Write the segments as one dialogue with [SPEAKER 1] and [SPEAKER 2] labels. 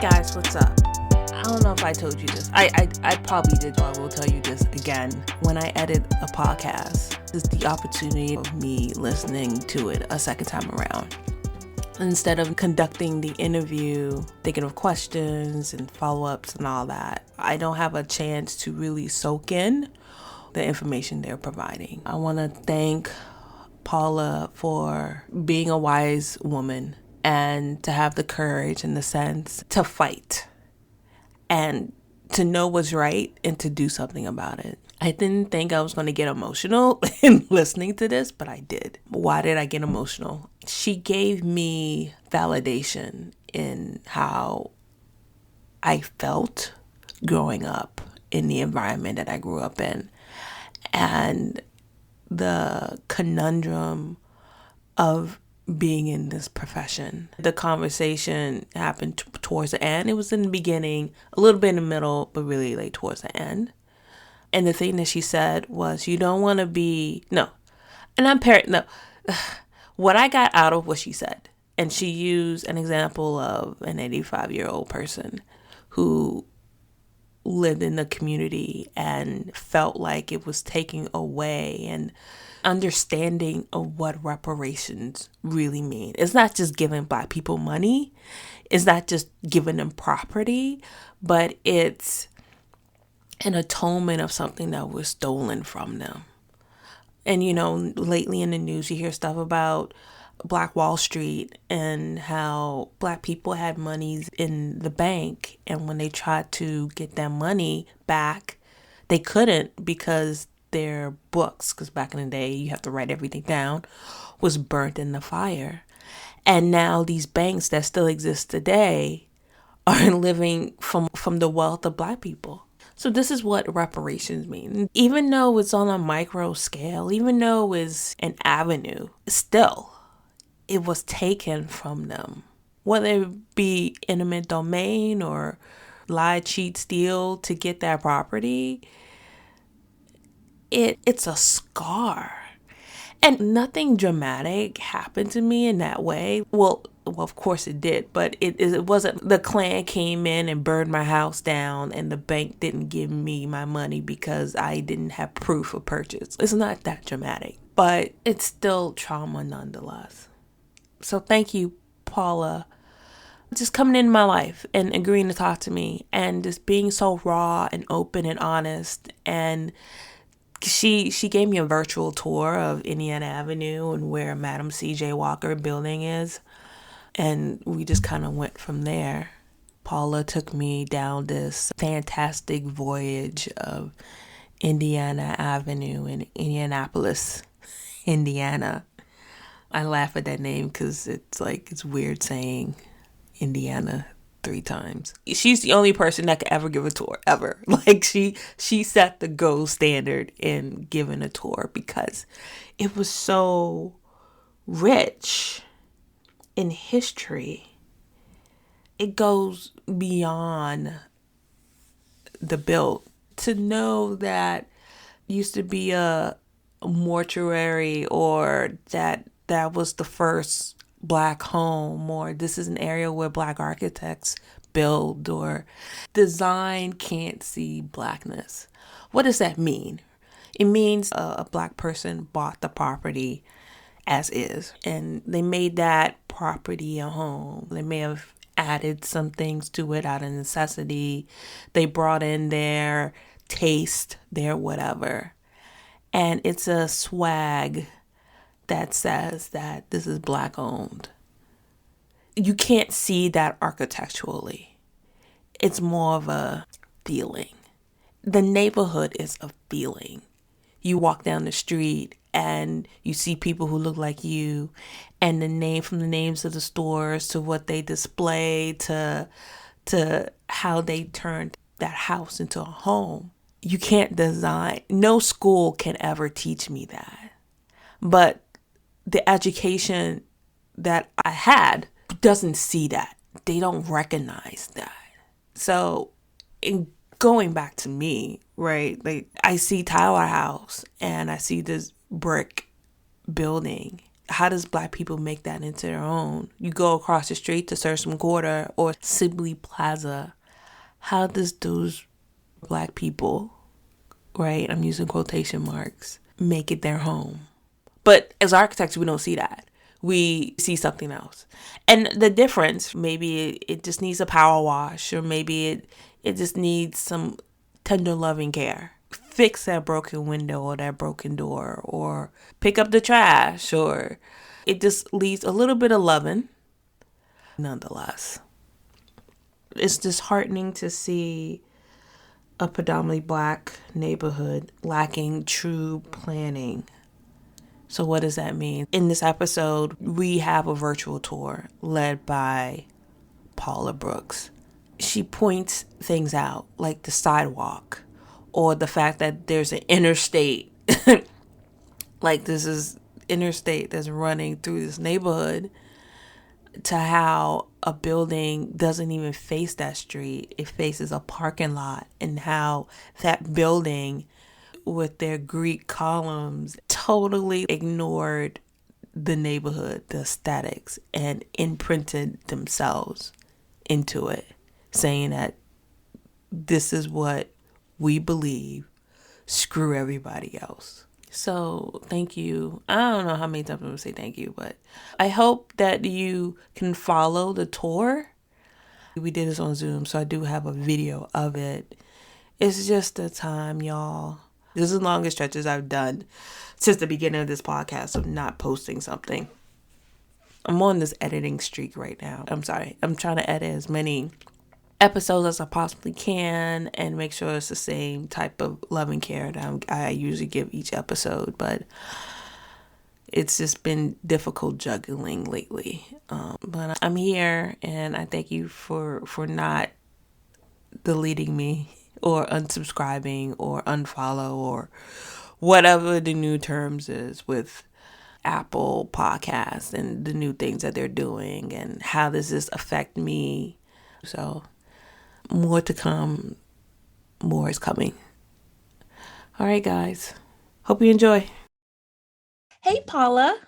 [SPEAKER 1] guys, what's up? I don't know if I told you this. I probably did, so I will tell you this again. When I edit a podcast, it's the opportunity of me listening to it a second time around. Instead of conducting the interview, thinking of questions and follow-ups and all that, I don't have a chance to really soak in the information they're providing. I want to thank Paula for being a wise woman and to have the courage and the sense to fight and to know what's right and to do something about it. I didn't think I was going to get emotional in listening to this, but I did. Why did I get emotional? She gave me validation in how I felt growing up in the environment that I grew up in, and the conundrum of being in this profession. The conversation happened towards the end. It was in the beginning, a little bit in the middle, but really like towards the end. And the thing that she said was, you don't want to be, what I got out of what she said, and she used an example of an 85-year-old person who lived in the community and felt like it was taking away and understanding of what reparations really mean. It's not just giving Black people money. It's not just giving them property, but it's an atonement of something that was stolen from them. And, lately in the news, you hear stuff about Black Wall Street and how Black people had monies in the bank. And when they tried to get that money back, they couldn't because their books, because back in the day, you have to write everything down, was burnt in the fire. And now these banks that still exist today are living from the wealth of Black people. So this is what reparations mean. Even though it's on a micro scale, even though it's an avenue, still, it was taken from them. Whether it be eminent domain or lie, cheat, steal to get that property, it's a scar. And nothing dramatic happened to me in that way. Well, of course it did, but it wasn't the Klan came in and burned my house down and the bank didn't give me my money because I didn't have proof of purchase. It's not that dramatic, but it's still trauma nonetheless. So thank you, Paula, just coming in my life and agreeing to talk to me and just being so raw and open and honest. And she gave me a virtual tour of Indiana Avenue and where Madam C.J. Walker building is. And we just kind of went from there. Paula took me down this fantastic voyage of Indiana Avenue in Indianapolis, Indiana. I laugh at that name because it's weird saying Indiana 3 times. She's the only person that could ever give a tour, ever. Like she set the gold standard in giving a tour because it was so rich in history. It goes beyond the built. To know that used to be a mortuary, or that was the first Black home, or this is an area where Black architects build, or design can't see Blackness. What does that mean? It means a Black person bought the property as is, and they made that property a home. They may have added some things to it out of necessity. They brought in their taste, their whatever. And it's a swag that says that this is Black owned. You can't see that architecturally. It's more of a feeling. The neighborhood is a feeling. You walk down the street and you see people who look like you, and from the names of the stores to what they display to how they turned that house into a home. You can't design. No school can ever teach me that. But the education that I had doesn't see that. They don't recognize that. So in going back to me, right, like I see Tyler House and I see this brick building. How does Black people make that into their own? You go across the street to Sursum Quarter or Sibley Plaza. How does those Black people, right, I'm using quotation marks, make it their home? But as architects, we don't see that. We see something else. And the difference, maybe it just needs a power wash, or maybe it just needs some tender loving care. Fix that broken window or that broken door, or pick up the trash, or it just leaves a little bit of loving. Nonetheless, it's disheartening to see a predominantly Black neighborhood lacking true planning. So what does that mean? In this episode, we have a virtual tour led by Paula Brooks. She points things out, like the sidewalk, or the fact that there's an interstate, like this is interstate that's running through this neighborhood, to how a building doesn't even face that street. It faces a parking lot, and how that building with their Greek columns totally ignored the neighborhood, the aesthetics, and imprinted themselves into it, saying that this is what we believe, screw everybody else. So thank you. I don't know how many times I'm going to say thank you, but I hope that you can follow the tour. We did this on Zoom, so I do have a video of it. It's just a time, y'all. This is the longest stretches I've done since the beginning of this podcast of not posting something. I'm on this editing streak right now. I'm sorry. I'm trying to edit as many episodes as I possibly can and make sure it's the same type of love and care that I usually give each episode. But it's just been difficult juggling lately. But I'm here, and I thank you for not deleting me or unsubscribing or unfollow or whatever the new terms is with Apple Podcasts and the new things that they're doing, and how does this affect me. So more to come. More is coming. All right, guys. Hope you enjoy. Hey, Paula.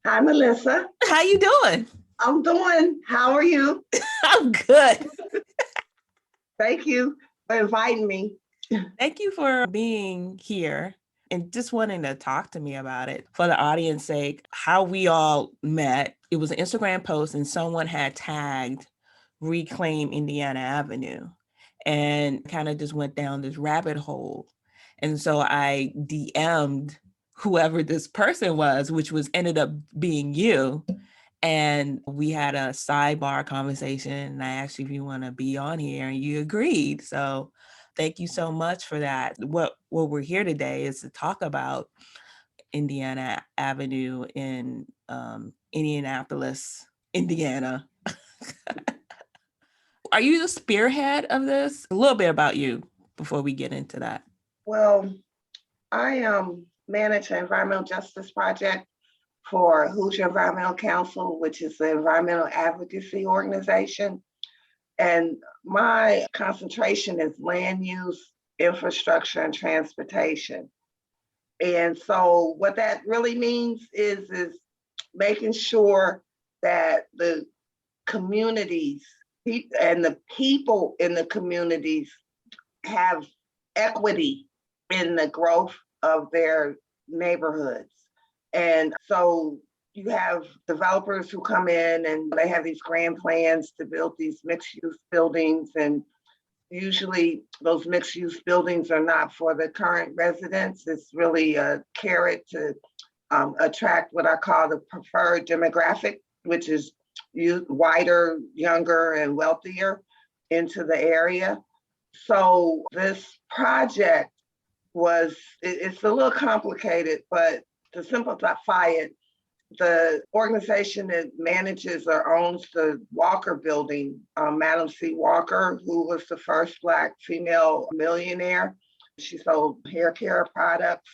[SPEAKER 2] Hi, Melissa.
[SPEAKER 1] How you doing?
[SPEAKER 2] I'm doing. How are you?
[SPEAKER 1] I'm good.
[SPEAKER 2] Thank you for inviting me.
[SPEAKER 1] Thank you for being here and just wanting to talk to me about it. For the audience's sake, how we all met, it was an Instagram post and someone had tagged Reclaim Indiana Avenue and kind of just went down this rabbit hole. And so I DM'd whoever this person was, which ended up being you. And we had a sidebar conversation, and I asked you if you want to be on here, and you agreed. So thank you so much for that. What we're here today is to talk about Indiana Avenue in Indianapolis, Indiana. Are you the spearhead of this? A little bit about you before we get into that.
[SPEAKER 2] Well, I manage an environmental justice project for Hoosier Environmental Council, which is the environmental advocacy organization. And my concentration is land use, infrastructure, and transportation. And so what that really means is making sure that the communities and the people in the communities have equity in the growth of their neighborhoods. And so you have developers who come in and they have these grand plans to build these mixed-use buildings. And usually those mixed-use buildings are not for the current residents. It's really a carrot to attract what I call the preferred demographic, which is wider, younger, and wealthier into the area. So this project it's a little complicated, but to simplify it, the organization that manages or owns the Walker building, Madam C. Walker, who was the first Black female millionaire. She sold hair care products.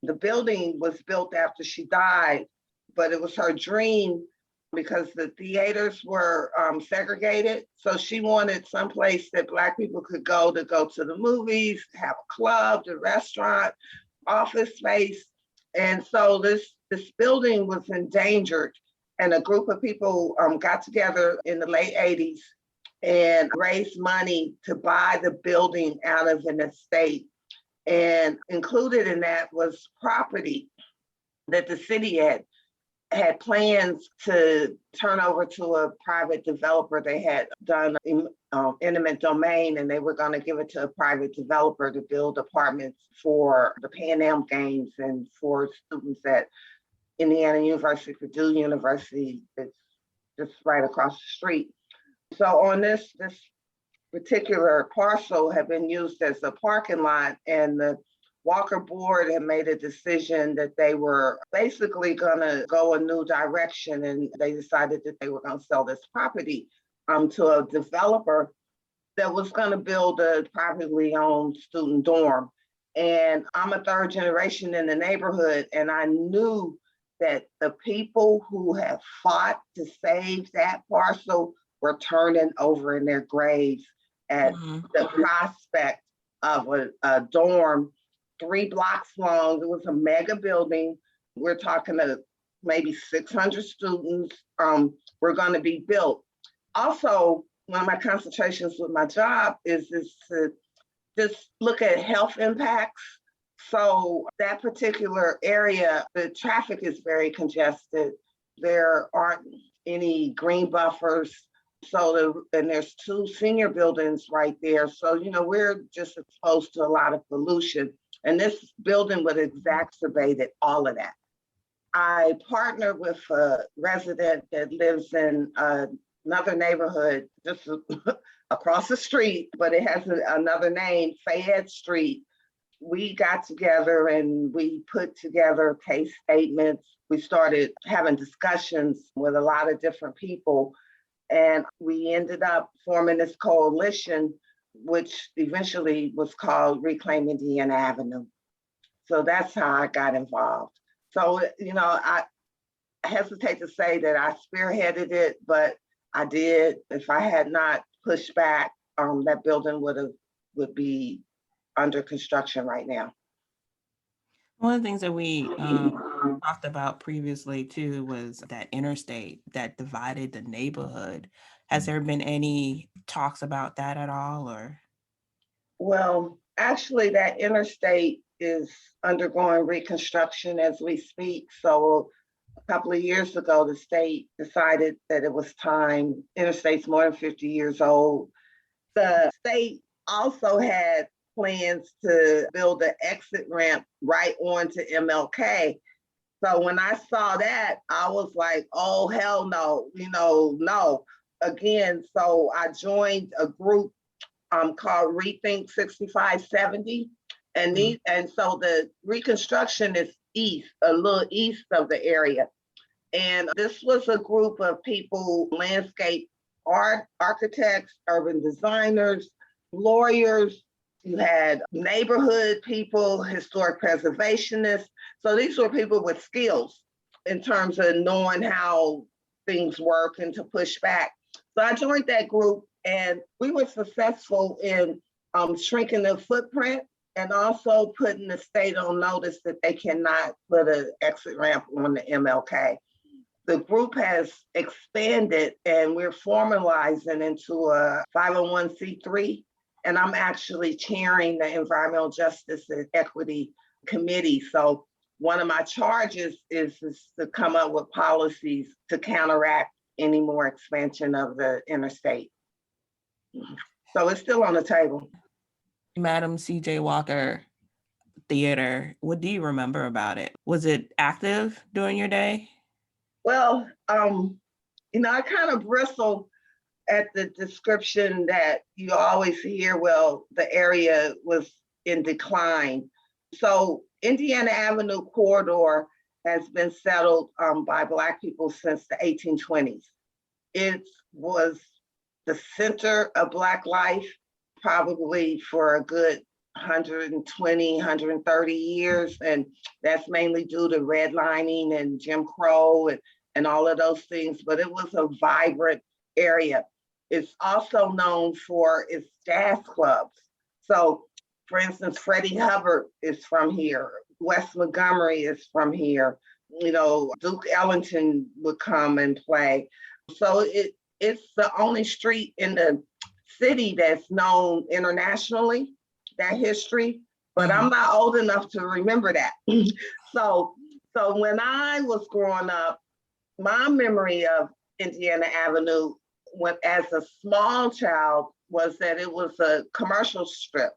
[SPEAKER 2] The building was built after she died, but it was her dream because the theaters were segregated. So she wanted someplace that Black people could go to the movies, have a club, the restaurant, office space. And so this building was endangered, and a group of people got together in the late 80s and raised money to buy the building out of an estate. And included in that was property that the city had plans to turn over to a private developer. They had done eminent domain, and they were going to give it to a private developer to build apartments for the Pan Am Games and for students at Indiana University, Purdue University. It's just right across the street. So on this particular parcel had been used as a parking lot, and the Walker board had made a decision that they were basically going to go a new direction, and they decided that they were going to sell this property to a developer that was going to build a privately owned student dorm. And I'm a third generation in the neighborhood, and I knew that the people who have fought to save that parcel were turning over in their graves at the prospect of a dorm 3 blocks long. It was a mega building. We're talking to maybe 600 students were going to be built. Also, one of my concentrations with my job is to just look at health impacts. So that particular area, the traffic is very congested. There aren't any green buffers. And there's 2 senior buildings right there. So, we're just exposed to a lot of pollution. And this building would exacerbate all of that. I partnered with a resident that lives in another neighborhood just across the street, but it has another name, Fayette Street. We got together and we put together case statements. We started having discussions with a lot of different people, and we ended up forming this coalition, which eventually was called Reclaim Indiana Avenue. So that's how I got involved. So, I hesitate to say that I spearheaded it, but I did. If I had not pushed back, that building would be under construction right now.
[SPEAKER 3] One of the things that we talked about previously too was that interstate that divided the neighborhood. Has there been any talks about that at all, or?
[SPEAKER 2] Well, actually, that interstate is undergoing reconstruction as we speak. So a couple of years ago, the state decided that it was time. Interstate's more than 50 years old. The state also had plans to build an exit ramp right onto MLK. So when I saw that, I was like, oh, hell no, no. Again, so I joined a group called ReThink 6570. And so the reconstruction is east, a little east of the area. And this was a group of people, landscape architects, urban designers, lawyers. You had neighborhood people, historic preservationists. So these were people with skills in terms of knowing how things work and to push back. So I joined that group, and we were successful in shrinking the footprint and also putting the state on notice that they cannot put an exit ramp on the MLK. The group has expanded, and we're formalizing into a 501c3. And I'm actually chairing the Environmental Justice and Equity Committee. So one of my charges is to come up with policies to counteract any more expansion of the interstate. So it's still on the table.
[SPEAKER 3] Madam C.J. Walker Theater, what do you remember about it? Was it active during your day?
[SPEAKER 2] Well, I kind of bristle at the description that you always hear, well, the area was in decline. So Indiana Avenue corridor has been settled by Black people since the 1820s. It was the center of Black life, probably for a good 120, 130 years. And that's mainly due to redlining and Jim Crow and all of those things, but it was a vibrant area. It's also known for its jazz clubs. So, for instance, Freddie Hubbard is from here. West Montgomery is from here. Duke Ellington would come and play. So it's the only street in the city that's known internationally, that history, but I'm not old enough to remember that. So when I was growing up, my memory of Indiana Avenue as a small child was that it was a commercial strip.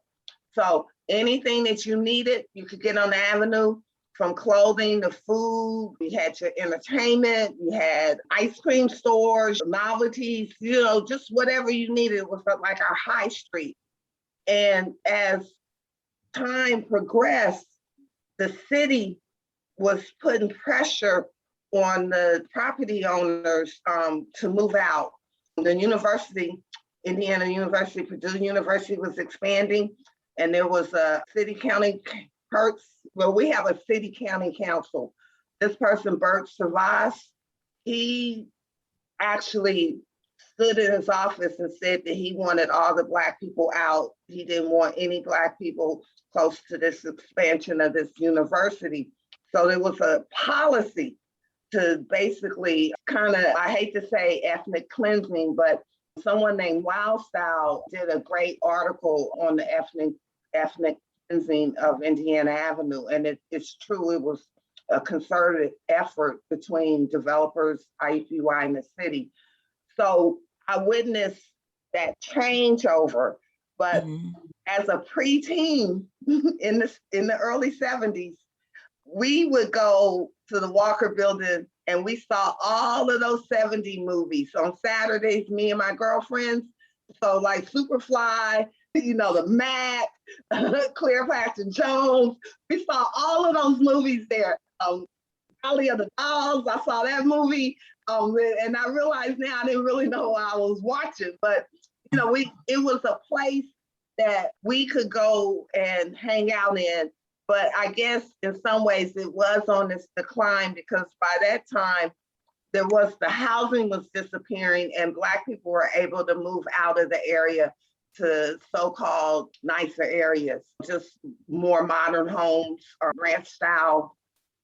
[SPEAKER 2] So anything that you needed, you could get on the avenue, from clothing to food. You had your entertainment, you had ice cream stores, novelties, just whatever you needed. It was like our high street. And as time progressed, the city was putting pressure on the property owners to move out. The university, Indiana University, Purdue University was expanding, and there was a city county Hertz. Well, we have a city county council. This person, Bert Savas, he actually stood in his office and said that he wanted all the Black people out. He didn't want any Black people close to this expansion of this university. So there was a policy to basically kind of, I hate to say ethnic cleansing, but someone named Wildstyle did a great article on the ethnic cleansing of Indiana Avenue. And it's true, it was a concerted effort between developers, IUPUI, and the city. So I witnessed that changeover, but as a preteen in the early 70s, we would go to the Walker Building and we saw all of those 70 movies on Saturdays, me and my girlfriends. So like Superfly, the Mac, Cleopatra Jones. We saw all of those movies there. Valley of the Dolls, I saw that movie. And I realized now I didn't really know what I was watching, but it was a place that we could go and hang out in. But I guess in some ways it was on this decline, because by that time, the housing was disappearing and Black people were able to move out of the area to so-called nicer areas, just more modern homes or ranch style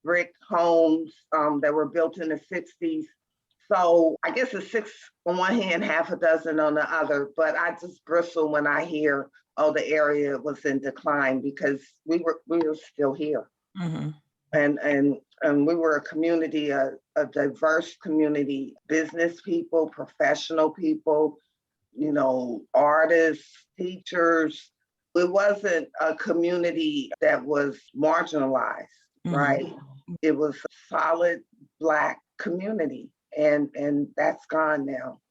[SPEAKER 2] brick homes that were built in the 60s. So I guess it's 6 on one hand, half a dozen on the other, but I just bristle when I hear, oh, the area was in decline, because we were still here. And we were a community, a diverse community, business people, professional people, artists, teachers. It wasn't a community that was marginalized, right? It was a solid Black community, and that's gone now.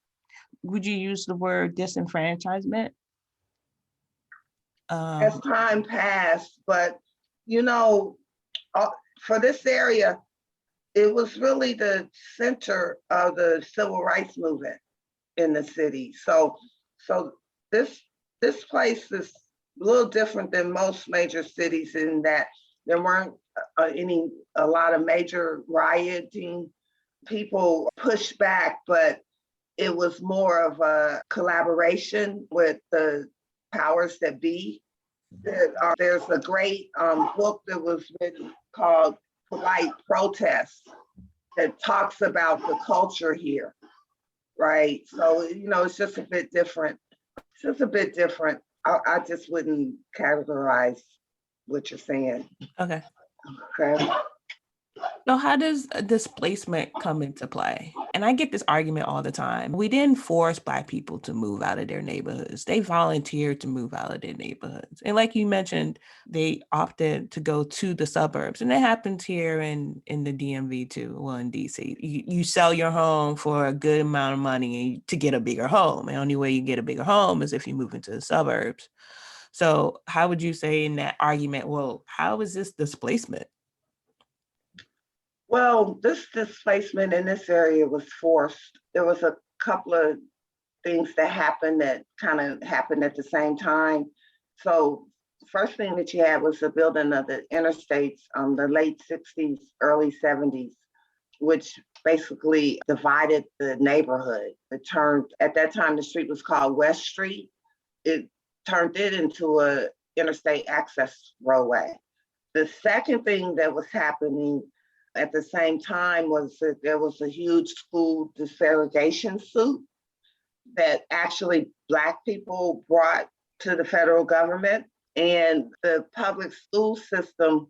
[SPEAKER 3] Would you use the word disenfranchisement?
[SPEAKER 2] As time passed, but for this area, it was really the center of the civil rights movement in the city. So this place is a little different than most major cities in that there weren't a lot of major rioting. People pushed back, but it was more of a collaboration with the powers that be. There's a great book that was written called Polite Protest that talks about the culture here, right? So, it's just a bit different. I just wouldn't categorize what you're saying.
[SPEAKER 3] Okay.
[SPEAKER 2] Okay.
[SPEAKER 3] So how does displacement come into play? And I get this argument all the time. We didn't force Black people to move out of their neighborhoods. They volunteered to move out of their neighborhoods. And like you mentioned, they opted to go to the suburbs. And it happens here in the DMV too, well, in DC. You sell your home for a good amount of money to get a bigger home. And the only way you get a bigger home is if you move into the suburbs. So how would you say in that argument, well, how is this displacement?
[SPEAKER 2] Well, this displacement in this area was forced. There was a couple of things that happened at the same time. So first thing that you had was the building of the interstates, the late 60s, early 70s, which basically divided the neighborhood. At that time, the street was called West Street. It turned it into a interstate access roadway. The second thing that was happening at the same time was that there was a huge school desegregation suit that actually Black people brought to the federal government, and the public school system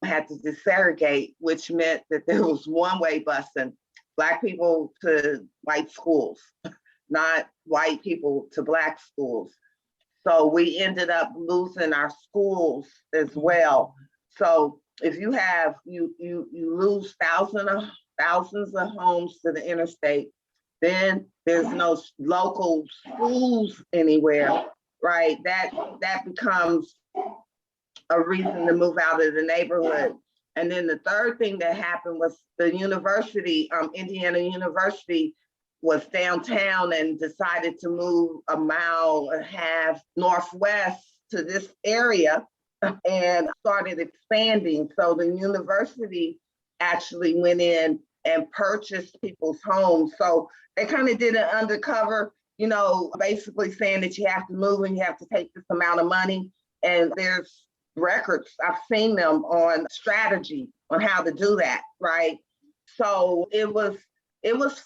[SPEAKER 2] had to desegregate, which meant that there was one-way busing Black people to white schools, not white people to Black schools. So we ended up losing our schools as well. So if you have, you lose thousands of homes to the interstate, then there's no local schools anywhere, right? That becomes a reason to move out of the neighborhood. And then the third thing that happened was the university, Indiana University, was downtown and decided to move 1.5 miles northwest to this area and started expanding. So the university actually went in and purchased people's homes. So they kind of did an undercover, basically saying that you have to move and you have to take this amount of money. And there's records, I've seen them on strategy on how to do that, right? So it was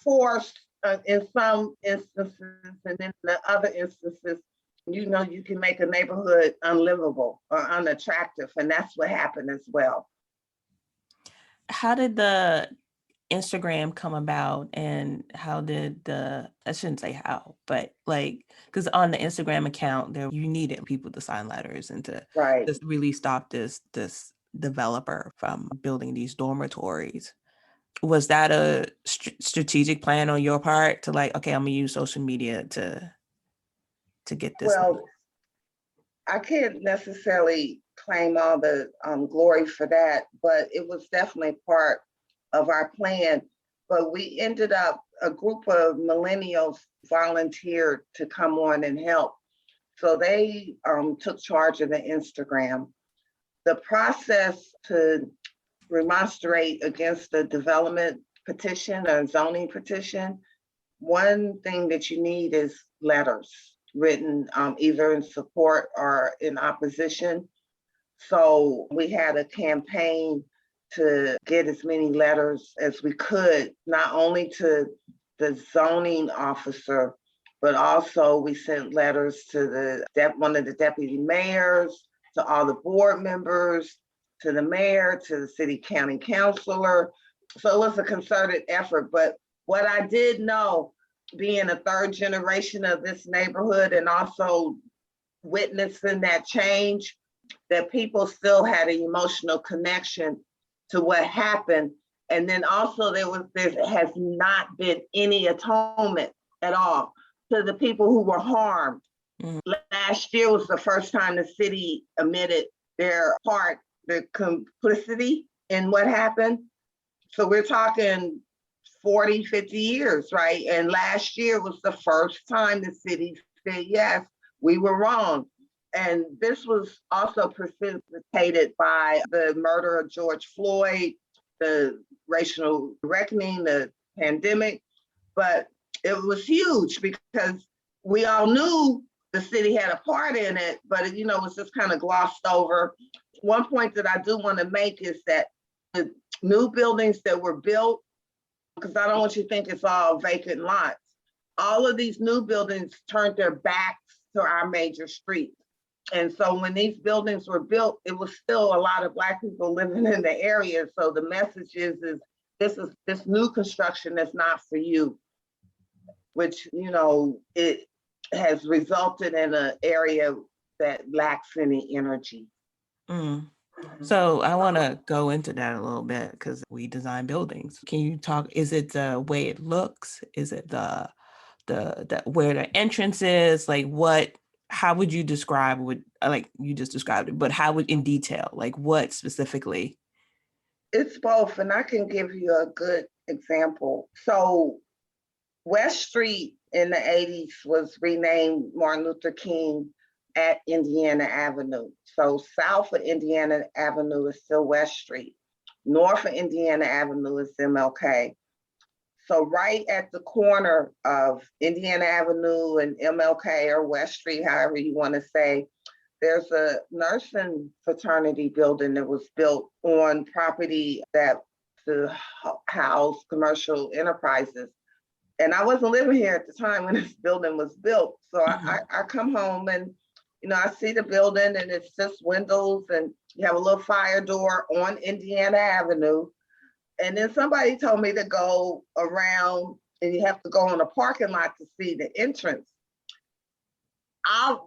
[SPEAKER 2] forced in some instances, and in the other instances, you can make a neighborhood unlivable or unattractive, and that's what happened as well.
[SPEAKER 3] How did the Instagram come about, and how did I shouldn't say how, but because on the Instagram account there, you needed people to sign letters and to just really stop this developer from building these dormitories. Was that a strategic plan on your part to okay, I'm gonna use social media to get this?
[SPEAKER 2] Well, I can't necessarily claim all the glory for that, but it was definitely part of our plan. But we ended up, a group of millennials volunteered to come on and help. So they took charge of the Instagram. The process to remonstrate against the development petition or zoning petition, one thing that you need is letters written either in support or in opposition. So we had a campaign to get as many letters as we could, not only to the zoning officer, but also we sent letters to one of the deputy mayors, to all the board members, to the mayor, to the city county councilor. So it was a concerted effort. But what I did know, being a third generation of this neighborhood and also witnessing that change, that people still had an emotional connection to what happened. And then also there has not been any atonement at all to the people who were harmed. Mm-hmm. Last year was the first time the city admitted their part, the complicity in what happened. So we're talking 40, 50 years, right? And last year was the first time the city said, yes, we were wrong. And this was also precipitated by the murder of George Floyd, the racial reckoning, the pandemic. But it was huge because we all knew the city had a part in it, but it was just kind of glossed over. One point that I do want to make is that the new buildings that were built, because I don't want you to think it's all vacant lots, all of these new buildings turned their backs to our major streets. And so when these buildings were built, it was still a lot of Black people living in the area. So the message is this new construction is not for you, which, it has resulted in an area that lacks any energy.
[SPEAKER 3] Mm. So I want to go into that a little bit because we design buildings. Can you talk, is it the way it looks? Is it the where the entrance is? How would you describe you just described it, but how would in detail, what specifically?
[SPEAKER 2] It's both, and I can give you a good example. So West Street in the 80s was renamed Martin Luther King at Indiana Avenue. So south of Indiana Avenue is still West Street. North of Indiana Avenue is MLK. So right at the corner of Indiana Avenue and MLK or West Street, however you want to say, There's a nursing fraternity building that was built on property that to house commercial enterprises. And I wasn't living here at the time when this building was built. So I come home and, I see the building and it's just windows and you have a little fire door on Indiana Avenue. And then somebody told me to go around and you have to go in a parking lot to see the entrance. I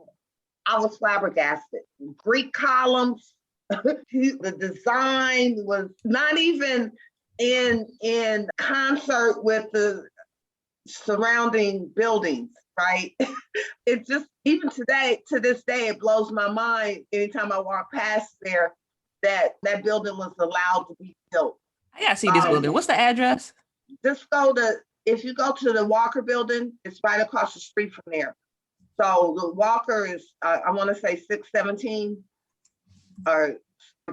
[SPEAKER 2] was flabbergasted. Greek columns, the design was not even in concert with the surrounding buildings, right? It just, even today, to this day, it blows my mind anytime I walk past there that building was allowed to be built.
[SPEAKER 1] I gotta see this building. What's the address?
[SPEAKER 2] If you go to the Walker building, it's right across the street from there. So the Walker is, I want to say 617 or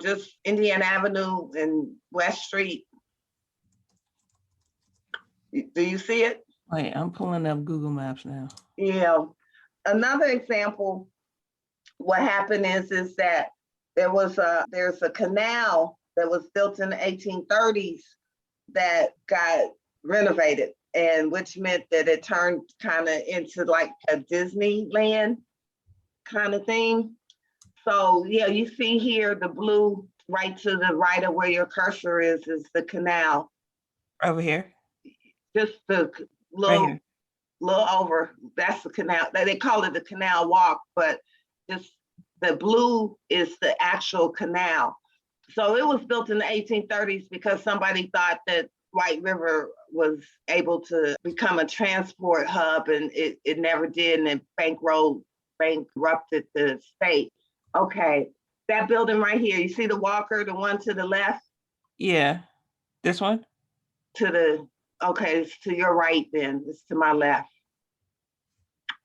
[SPEAKER 2] just Indiana Avenue and West Street. Do you see it?
[SPEAKER 1] Wait, I'm pulling up Google Maps now.
[SPEAKER 2] Yeah. Another example, what happened is that there's a canal that was built in the 1830s that got renovated, and which meant that it turned kind of into like a Disneyland kind of thing. So yeah, you see here the blue right to the right of where your cursor is the canal.
[SPEAKER 1] Over here?
[SPEAKER 2] Just the little over, that's the canal. They call it the canal walk, but just the blue is the actual canal. So it was built in the 1830s because somebody thought that White River was able to become a transport hub, and it never did, and it bankrupted the state. Okay, that building right here, you see the Walker, the one to the left?
[SPEAKER 1] Yeah, this one?
[SPEAKER 2] Okay, it's to your right then, it's to my left.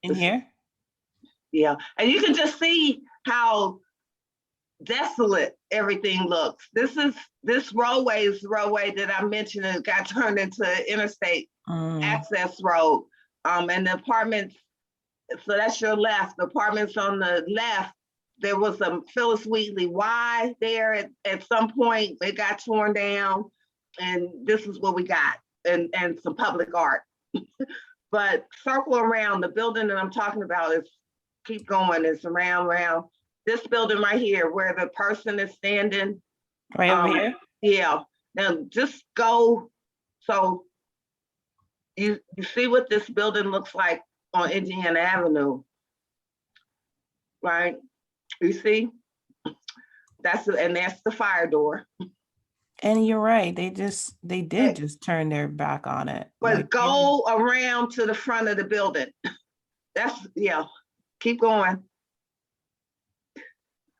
[SPEAKER 1] In here?
[SPEAKER 2] Yeah, and you can just see how desolate everything looks. This roadway is the roadway that I mentioned and got turned into an interstate access road. And the apartments, so that's your left. The apartments on the left, there was a Phyllis Wheatley Y there at some point. It got torn down, and this is what we got, and some public art. But circle around, the building that I'm talking about is, keep going, it's around. This building right here where the person is standing.
[SPEAKER 1] Right over here?
[SPEAKER 2] Yeah, now just go, so you see what this building looks like on Indiana Avenue, right? You see? That's the fire door.
[SPEAKER 1] And you're right, they did just turn their back on it.
[SPEAKER 2] But
[SPEAKER 1] like,
[SPEAKER 2] go around to the front of the building. Yeah, keep going.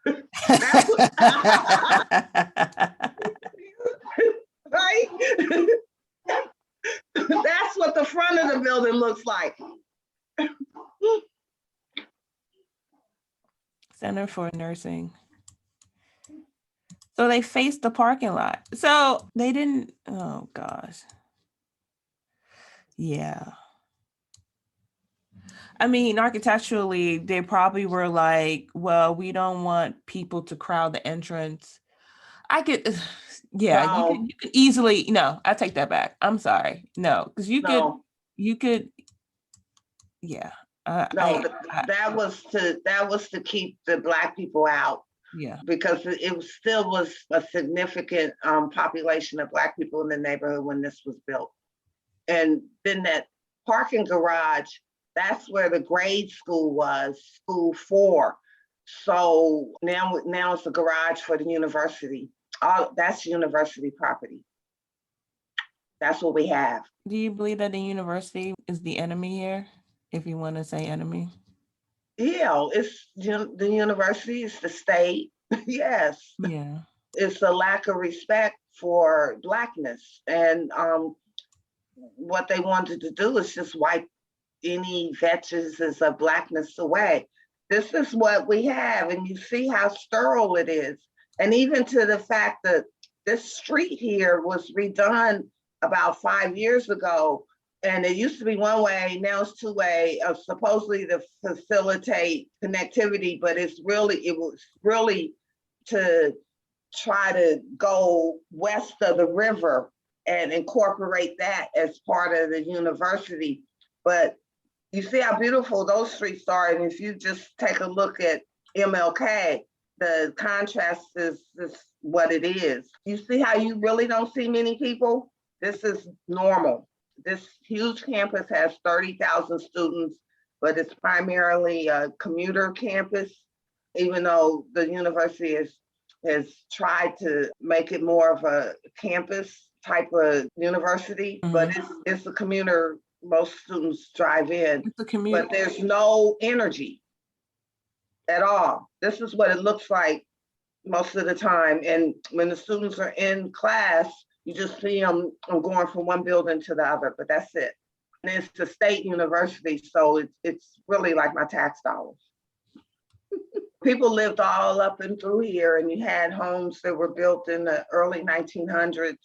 [SPEAKER 2] Right? That's what the front of the building looks like.
[SPEAKER 1] Center for Nursing. So they faced the parking lot. So they didn't, oh gosh. Yeah. I mean, architecturally, they probably were like, well, we don't want people to crowd the entrance. You could easily, no, I take that back. I'm sorry. No, because you could, yeah.
[SPEAKER 2] That was to keep the Black people out.
[SPEAKER 1] Yeah.
[SPEAKER 2] Because it still was a significant population of Black people in the neighborhood when this was built. And then that parking garage, that's where the grade school was, school 4. So now it's a garage for the university. That's university property. That's what we have.
[SPEAKER 1] Do you believe that the university is the enemy here, if you want to say enemy?
[SPEAKER 2] Yeah, it's the university, it's the state. Yes.
[SPEAKER 1] Yeah.
[SPEAKER 2] It's a lack of respect for Blackness. And what they wanted to do is just wipe any vestiges of Blackness away. This is what we have, and you see how sterile it is. And even to the fact that this street here was redone about 5 years ago, And it used to be one way, now it's two way, supposedly to facilitate connectivity, but it was really to try to go west of the river and incorporate that as part of the university. But you see how beautiful those streets are. And if you just take a look at MLK, the contrast is what it is. You see how you really don't see many people? This is normal. This huge campus has 30,000 students, but it's primarily a commuter campus, even though the university has tried to make it more of a campus type of university, but it's a commuter. Most students drive in, but there's no energy at all. This is what it looks like most of the time. And when the students are in class, you just see them going from one building to the other, but that's it. And it's a state university, so it's really like my tax dollars. People lived all up and through here, and you had homes that were built in the early 1900s.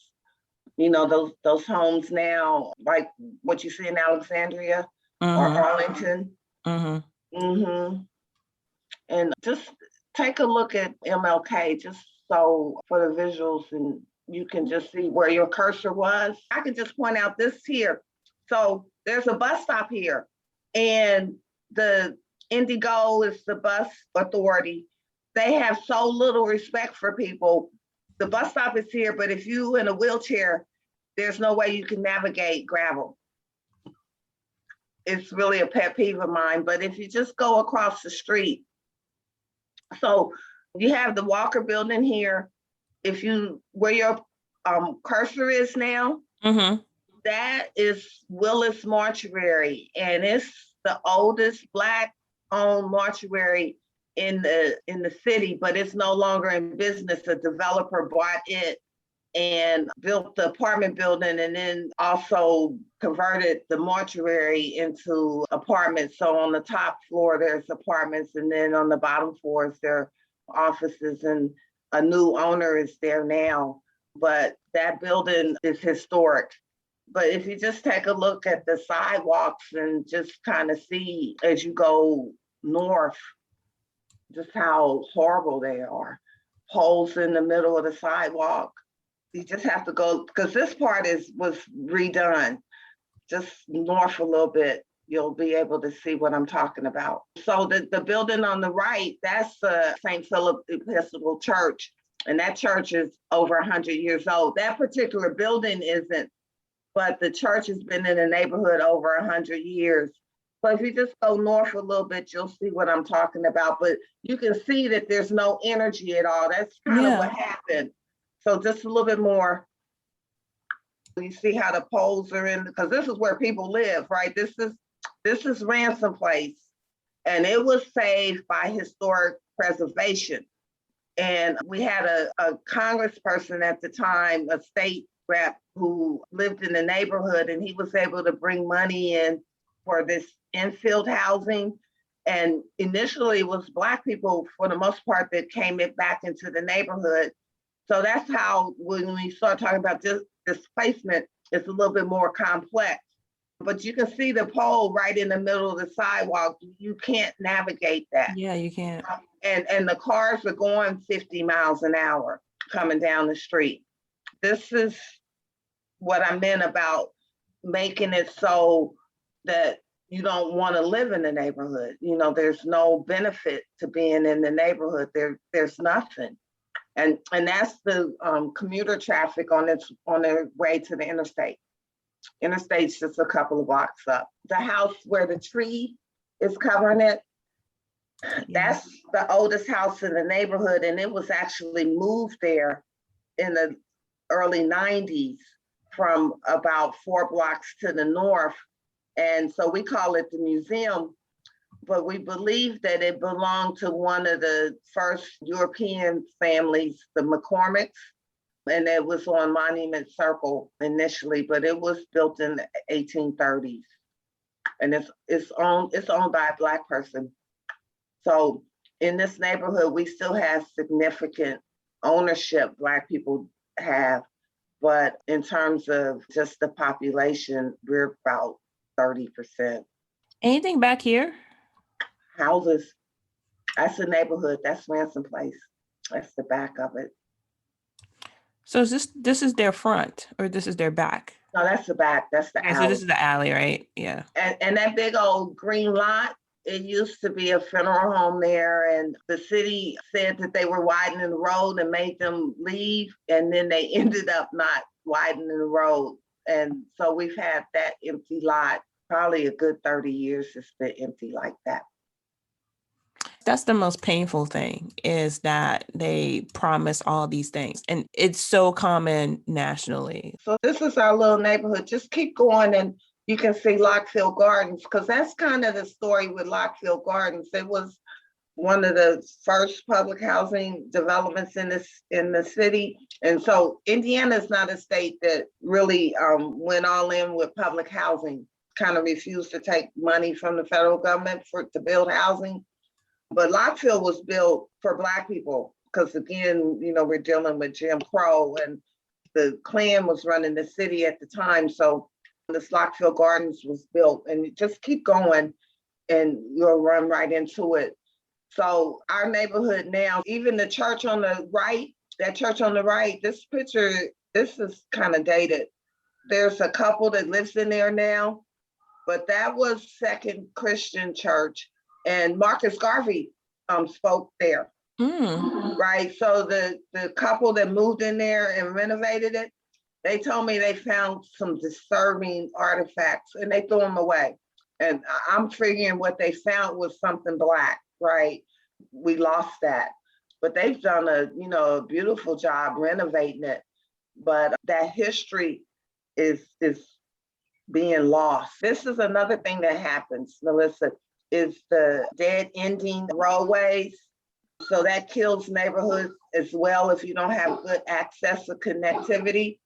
[SPEAKER 2] You know, those homes now, like what you see in Alexandria or Arlington. And just take a look at MLK, just so for the visuals, and you can just see where your cursor was. I can just point out this here. So there's a bus stop here, and the Indigo is the bus authority. They have so little respect for people. The bus stop is here, but if you in a wheelchair, there's no way you can navigate gravel. It's really a pet peeve of mine, but if you just go across the street, so you have the Walker building here. If you, where your cursor is now, that is Willis Mortuary, and it's the oldest Black-owned mortuary in the city, but it's no longer in business. A developer bought it and built the apartment building, and then also converted the mortuary into apartments. So on the top floor, there's apartments, and then on the bottom floors, there are offices, and a new owner is there now. But that building is historic. But if you just take a look at the sidewalks and just kind of see as you go north, just how horrible they are. Holes in the middle of the sidewalk. You just have to go, because this part was redone. Just north a little bit, you'll be able to see what I'm talking about. So the building on the right, that's St. Philip Episcopal Church, and that church is over 100 years old. That particular building isn't, but the church has been in the neighborhood over 100 years. So if you just go north a little bit, you'll see what I'm talking about. But you can see that there's no energy at all. That's kind of what happened. So just a little bit more. You see how the poles are in, because this is where people live, right? This is Ransom Place, and it was saved by historic preservation. And we had a congressperson at the time, a state rep, who lived in the neighborhood, and he was able to bring money in for this infield housing. And initially it was Black people, for the most part, that came back into the neighborhood. So that's how, when we start talking about displacement, it's a little bit more complex. But you can see the pole right in the middle of the sidewalk. You can't navigate that.
[SPEAKER 1] Yeah, you can't.
[SPEAKER 2] And the cars are going 50 miles an hour coming down the street. This is what I meant about making it so that you don't want to live in the neighborhood. You know, there's no benefit to being in the neighborhood. There's nothing. And that's the commuter traffic on their way to the interstate. Interstate's just a couple of blocks up. The house where the tree is covering it, that's the oldest house in the neighborhood, and it was actually moved there in the early 90s from about 4 blocks to the north. And so we call it the museum, but we believe that it belonged to one of the first European families, the McCormicks, and it was on Monument Circle initially, but it was built in the 1830s. And it's owned by a Black person. So in this neighborhood, we still have significant ownership Black people have. But in terms of just the population, we're about 30%.
[SPEAKER 3] Anything back here?
[SPEAKER 2] Houses, that's the neighborhood, that's Ransom Place. That's the back of it.
[SPEAKER 3] So is this is their front or this is their back?
[SPEAKER 2] No, that's the back, that's the
[SPEAKER 3] Okay, so
[SPEAKER 2] alley.
[SPEAKER 3] this is the alley, right? Yeah.
[SPEAKER 2] And that big old green lot, it used to be a funeral home there, and the city said that they were widening the road and made them leave, and then they ended up not widening the road. And so we've had that empty lot, probably a good 30 years it's been empty like that.
[SPEAKER 3] That's the most painful thing, is that they promise all these things, and it's so common nationally.
[SPEAKER 2] So this is our little neighborhood. Just keep going and you can see Lockfield Gardens, because that's kind of the story with Lockfield Gardens. It was one of the first public housing developments in the city. And so Indiana is not a state that really went all in with public housing, kind of refused to take money from the federal government to build housing. But Lockfield was built for Black people, because again, we're dealing with Jim Crow, and the Klan was running the city at the time. So this Lockfield Gardens was built, and you just keep going and you'll run right into it. So our neighborhood now, even the church on the right, this picture, this is kind of dated. There's a couple that lives in there now, but that was Second Christian Church. And Marcus Garvey spoke there, right? So the couple that moved in there and renovated it, they told me they found some disturbing artifacts and they threw them away. And I'm figuring what they found was something Black, right? We lost that, but they've done a beautiful job renovating it. But that history is being lost. This is another thing that happens, Melissa, is the dead ending roadways. So that kills neighborhoods as well if you don't have good access or connectivity.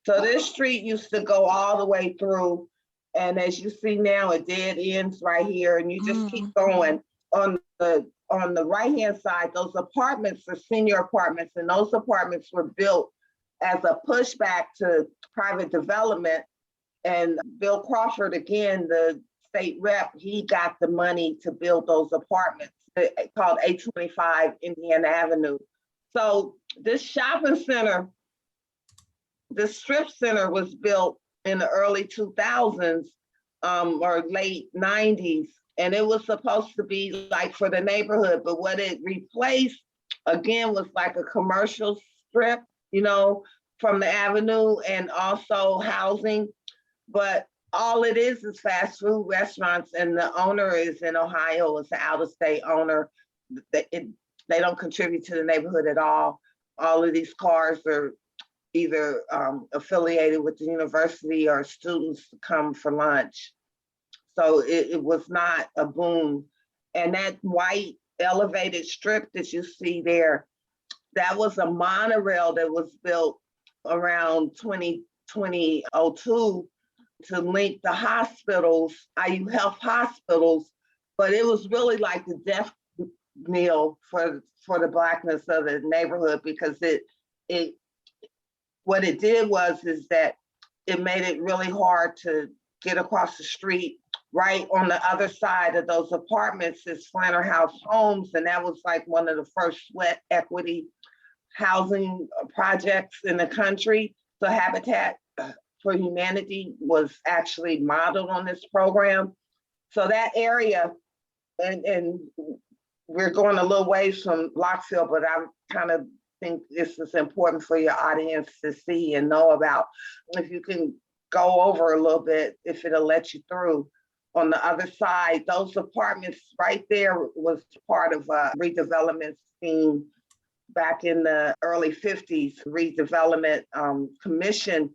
[SPEAKER 2] So this street used to go all the way through. And as you see now, it dead ends right here. And you just keep going. On the right-hand side, those apartments are senior apartments. And those apartments were built as a pushback to private development. And Bill Crawford, again, the state rep, he got the money to build those apartments called 825 Indiana Avenue. So this shopping center, this strip center was built in the early 2000s or late 90s. And it was supposed to be like for the neighborhood, but what it replaced again was like a commercial strip, from the avenue, and also housing. But all it is fast food restaurants, and the owner is in Ohio. It's an out-of-state owner. They don't contribute to the neighborhood at all. All of these cars are either affiliated with the university or students come for lunch. So it was not a boom. And that white elevated strip that you see there, that was a monorail that was built around 2002 to link the hospitals, IU Health hospitals, but it was really like the death knell for the Blackness of the neighborhood, because what it did was that it made it really hard to get across the street. Right on the other side of those apartments is Flanner House Homes, and that was like one of the first sweat equity housing projects in the country. So Habitat for Humanity was actually modeled on this program. So that area, and we're going a little ways from Lockfield, but I kind of think this is important for your audience to see and know about. If you can go over a little bit, if it'll let you through. On the other side, those apartments right there was part of a redevelopment scheme back in the early 50s. Redevelopment Commission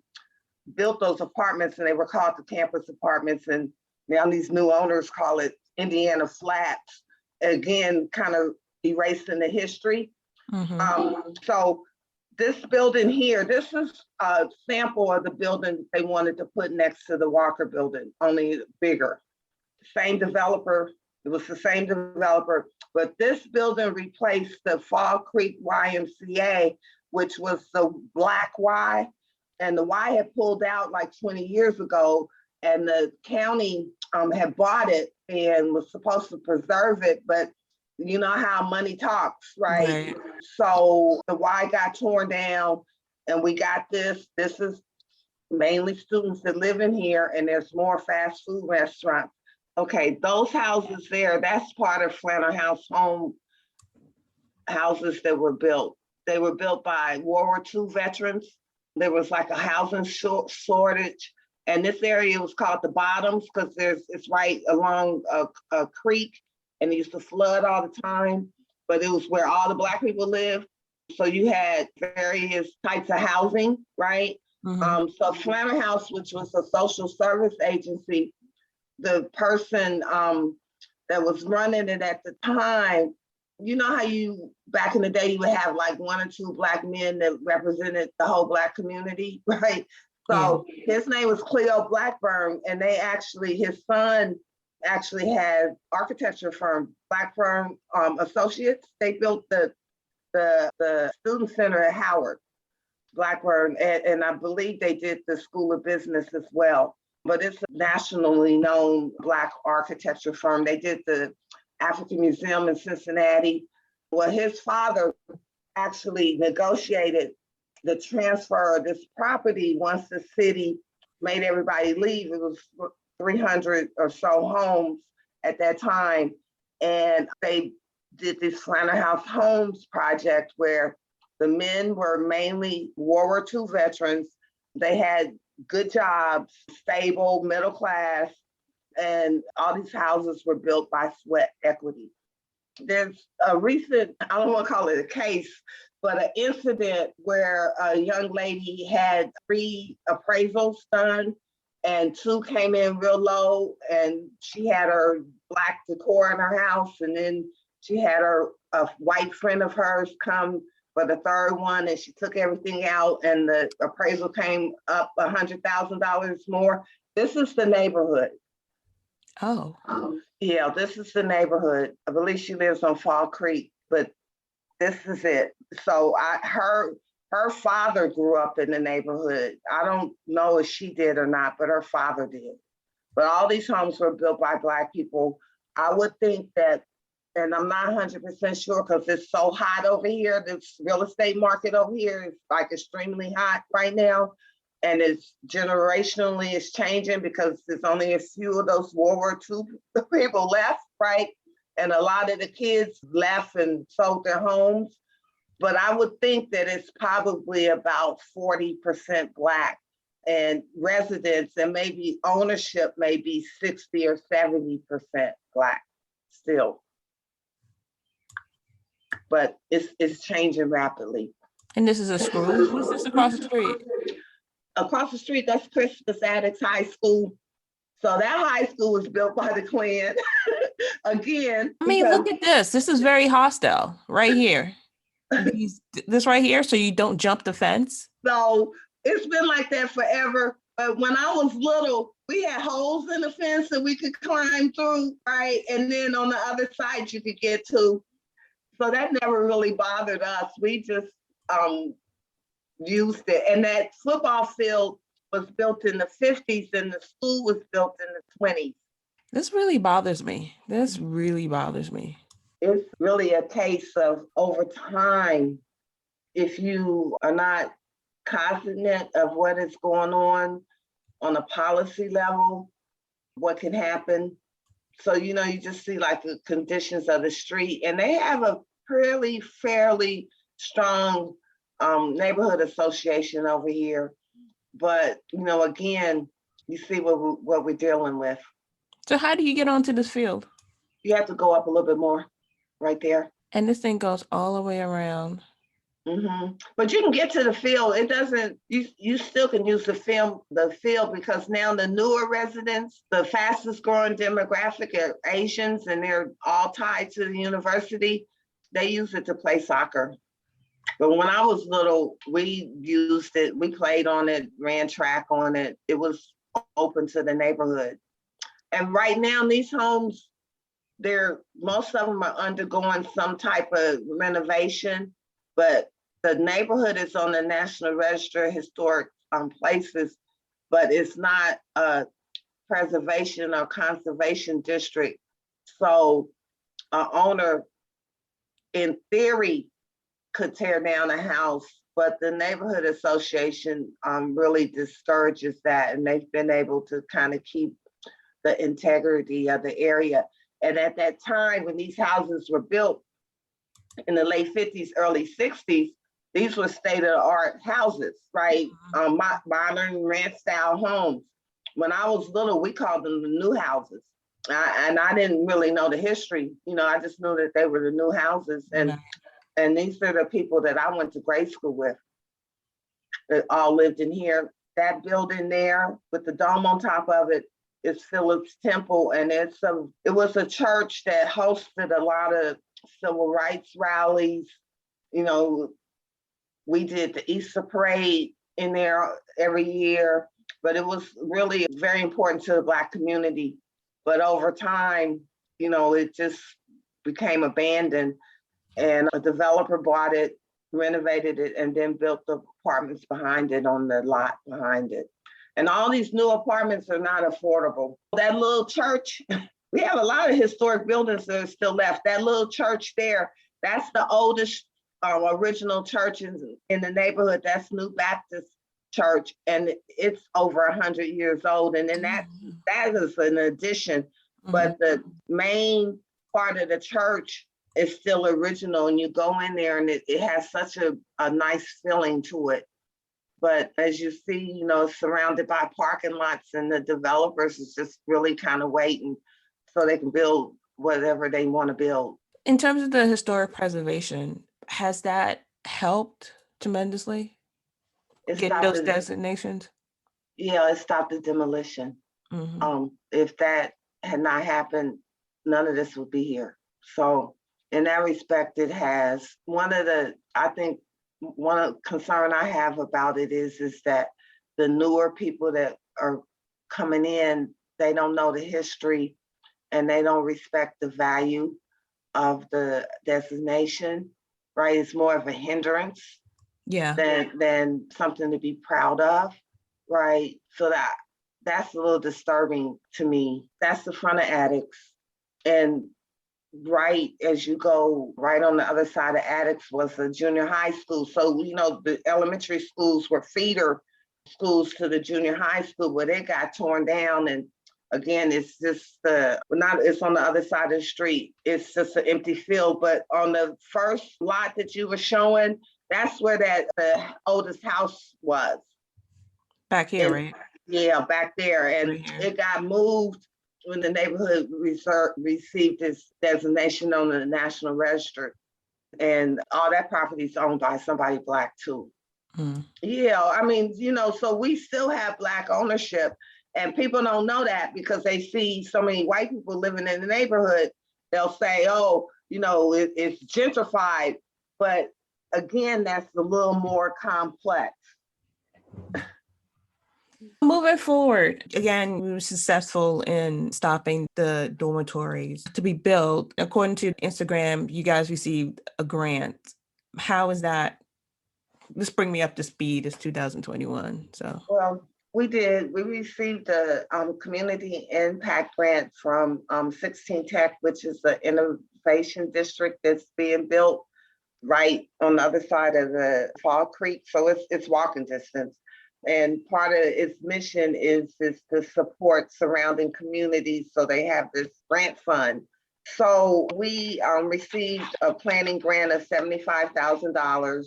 [SPEAKER 2] built those apartments, and they were called the campus apartments. And now these new owners call it Indiana Flats. Again, kind of erasing the history. So this building here, this is a sample of the building they wanted to put next to the Walker building, only bigger. Same developer, it was the same developer, but this building replaced the Fall Creek YMCA, which was the Black Y. And the Y had pulled out like 20 years ago, and the county had bought it and was supposed to preserve it, but you know how money talks, right? So the Y got torn down, and we got this. This is mainly students that live in here, and there's more fast food restaurants. Okay, those houses there, that's part of Flannel House home houses that were built. They were built by World War II veterans. There was like a housing shortage. And this area was called the Bottoms because it's right along a creek, and it used to flood all the time, but it was where all the Black people lived. So you had various types of housing, right? So Flannel House, which was a social service agency, the person that was running it at the time, you know how back in the day, you would have like 1 or 2 Black men that represented the whole Black community, right? So his name was Cleo Blackburn, and his son actually had architecture firm, Blackburn Associates. They built the student center at Howard, Blackburn, and I believe they did the School of Business as well. But it's a nationally known Black architecture firm. They did the African Museum in Cincinnati. Well, his father actually negotiated the transfer of this property once the city made everybody leave. It was 300 or so homes at that time. And they did this Flannel House Homes project where the men were mainly World War II veterans. They had good jobs, stable, middle class, and all these houses were built by sweat equity. There's a recent, I don't want to call it a case, but an incident where a young lady had 3 appraisals done and 2 came in real low, and she had her Black decor in her house, and then she had a white friend of hers come for the 3rd one, and she took everything out, and the appraisal came up $100,000 more. This is the neighborhood.
[SPEAKER 1] Oh.
[SPEAKER 2] Yeah, this is the neighborhood. I believe she lives on Fall Creek, but this is it. So her father grew up in the neighborhood. I don't know if she did or not, but her father did. But all these homes were built by Black people. I would think that, and I'm not 100% sure because it's so hot over here. This real estate market over here is like extremely hot right now. And it's generationally it's changing because there's only a few of those World War II people left, right? And a lot of the kids left and sold their homes. But I would think that it's probably about 40% Black and residents, and maybe ownership may be 60 or 70% Black still. But it's changing rapidly.
[SPEAKER 1] And this is a school? What's this across the street?
[SPEAKER 2] Across the street, that's Crispus Attucks High School. So that high school was built by the Klan. Again.
[SPEAKER 1] I mean, look at this. This is very hostile right here. This right here, so you don't jump the fence?
[SPEAKER 2] So it's been like that forever. But when I was little, we had holes in the fence that we could climb through, right? And then on the other side you could get to. So that never really bothered us. We just used it. And that football field was built in the 50s and the school was built in the 20s.
[SPEAKER 1] This really bothers me. This really bothers me.
[SPEAKER 2] It's really a case of over time, if you are not cognizant of what is going on a policy level, what can happen. So, you just see like the conditions of the street, and they have a fairly strong neighborhood association over here. But, again, you see what we're dealing with.
[SPEAKER 1] So how do you get onto this field?
[SPEAKER 2] You have to go up a little bit more right there.
[SPEAKER 1] And this thing goes all the way around.
[SPEAKER 2] Mm-hmm. But you can get to the field. It doesn't, you still can use the field because now the newer residents, the fastest growing demographic are Asians, and they're all tied to the university. They use it to play soccer. But when I was little, we used it, we played on it, ran track on it. It was open to the neighborhood. And right now, these homes, most of them are undergoing some type of renovation, but the neighborhood is on the National Register of Historic places, but it's not a preservation or conservation district. So an owner, in theory, could tear down a house, but the neighborhood association really discourages that, and they've been able to kind of keep the integrity of the area. And at that time, when these houses were built in the late 50s, early 60s, these were state-of-the-art houses, right? Modern ranch-style homes. When I was little, we called them the new houses. And I didn't really know the history. I just knew that they were the new houses. And these are the people that I went to grade school with that all lived in here. That building there with the dome on top of it is Phillips Temple. And it was a church that hosted a lot of civil rights rallies. We did the Easter parade in there every year, but it was really very important to the Black community. But over time, it just became abandoned. And a developer bought it, renovated it, and then built the apartments behind it on the lot behind it. And all these new apartments are not affordable. That little church, we have a lot of historic buildings that are still left. That little church there, that's the oldest original church in the neighborhood. That's New Baptist Church, and it's over 100 years old. And then that is an addition, but the main part of the church is still original, and you go in there and it has such a nice feeling to it. But as you see, it's surrounded by parking lots, and the developers is just really kind of waiting so they can build whatever they want to build.
[SPEAKER 1] In terms of the historic preservation, has that helped tremendously? Getting those designations?
[SPEAKER 2] Yeah, it stopped the demolition. If that had not happened, none of this would be here. So in that respect, it has. One of the concern I have about it is that the newer people that are coming in, they don't know the history and they don't respect the value of the designation, right? It's more of a hindrance than something to be proud of, right? So that's a little disturbing to me. That's the front of Addicts. And right as you go, right on the other side of Addicts was a junior high school. So, the elementary schools were feeder schools to the junior high school, but it got torn down. And again, it's just it's on the other side of the street. It's just an empty field. But on the first lot that you were showing, that's where the oldest house was.
[SPEAKER 1] Back here, right?
[SPEAKER 2] Yeah, back there. And it got moved when the neighborhood received its designation on the National Register. And all that property is owned by somebody Black too. Yeah, so we still have Black ownership, and people don't know that because they see so many white people living in the neighborhood. They'll say, it's gentrified. But again, that's a little more complex.
[SPEAKER 1] Moving forward, again, we were successful in stopping the dormitories to be built. According to Instagram, you guys received a grant. How is that? Just bring me up to speed. It's 2021. So.
[SPEAKER 2] Well, we did. We received a community impact grant from 16 Tech, which is the innovation district that's being built right on the other side of the Fall Creek. So it's walking distance. And part of its mission is to support surrounding communities, so they have this grant fund. So we received a planning grant of $75,000,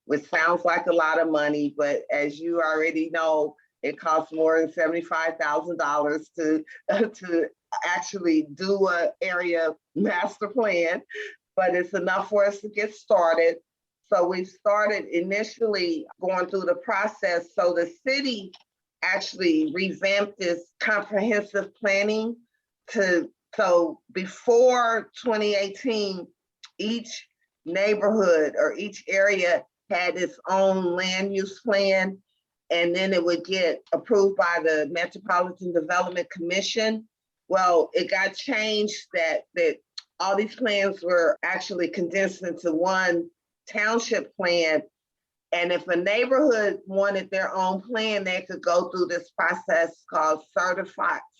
[SPEAKER 2] which sounds like a lot of money, but as you already know, it costs more than $75,000 to actually do an area master plan, but it's enough for us to get started. So we started initially going through the process. So the city actually revamped this comprehensive planning so before 2018, each neighborhood or each area had its own land use plan, and then it would get approved by the Metropolitan Development Commission. Well, it got changed that all these plans were actually condensed into one township plan, And if a neighborhood wanted their own plan, they could go through this process called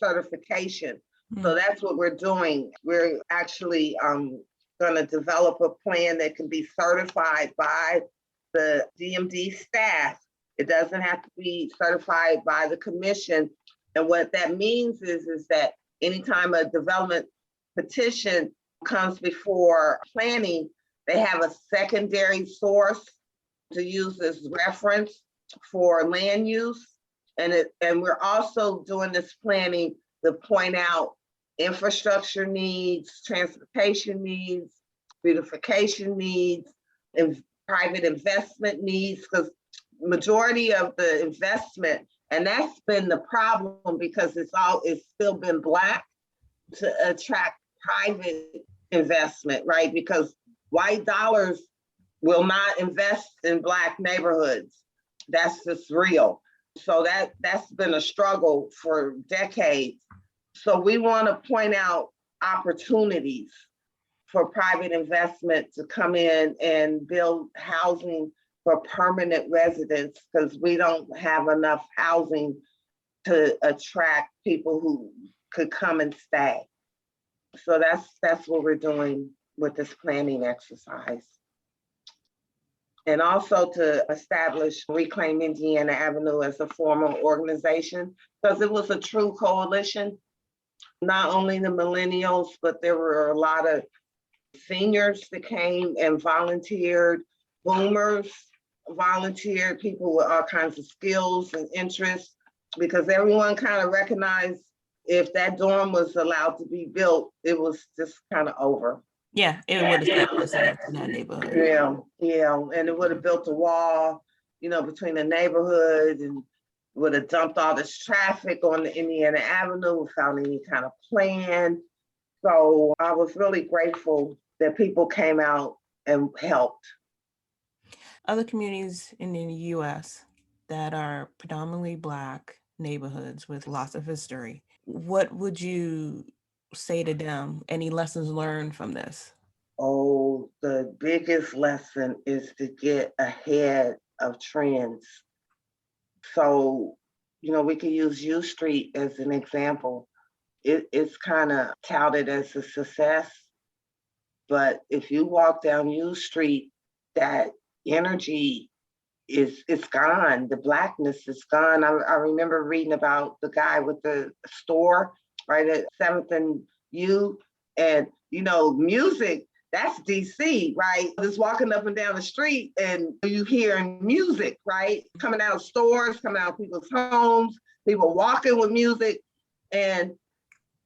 [SPEAKER 2] certification. So that's what we're doing. We're actually going to develop a plan that can be certified by the DMD staff. It doesn't have to be certified by the commission. And what that means is that anytime a development petition comes before planning, they have a secondary source to use as reference for land use. And we're also doing this planning to point out infrastructure needs, transportation needs, beautification needs, and private investment needs, because majority of the investment, and that's been the problem because it's still been Black to attract private investment, right? Because white dollars will not invest in Black neighborhoods. That's just real. So that's been a struggle for decades. So we want to point out opportunities for private investment to come in and build housing for permanent residents, because we don't have enough housing to attract people who could come and stay. So that's what we're doing with this planning exercise. And also to establish Reclaim Indiana Avenue as a formal organization, because it was a true coalition. Not only the millennials, but there were a lot of seniors that came and volunteered, boomers volunteered, people with all kinds of skills and interests, because everyone kind of recognized if that dorm was allowed to be built, it was just kind of over.
[SPEAKER 3] Yeah, it would have set precedent in that neighborhood.
[SPEAKER 2] Yeah, and it would have built a wall, between the neighborhood, and would have dumped all this traffic on the Indiana Avenue without any kind of plan. So I was really grateful that people came out and helped.
[SPEAKER 3] Other communities in the US that are predominantly Black neighborhoods with lots of history, what would you say to them? Any lessons learned from this?
[SPEAKER 2] Oh, the biggest lesson is to get ahead of trends. So, we can use U Street as an example. It's kind of touted as a success, but if you walk down U Street, that energy it's gone. The Blackness is gone. I remember reading about the guy with the store right at 7th and U, and music. That's DC, right? Just walking up and down the street and you hearing music, right? Coming out of stores, coming out of people's homes, people walking with music. And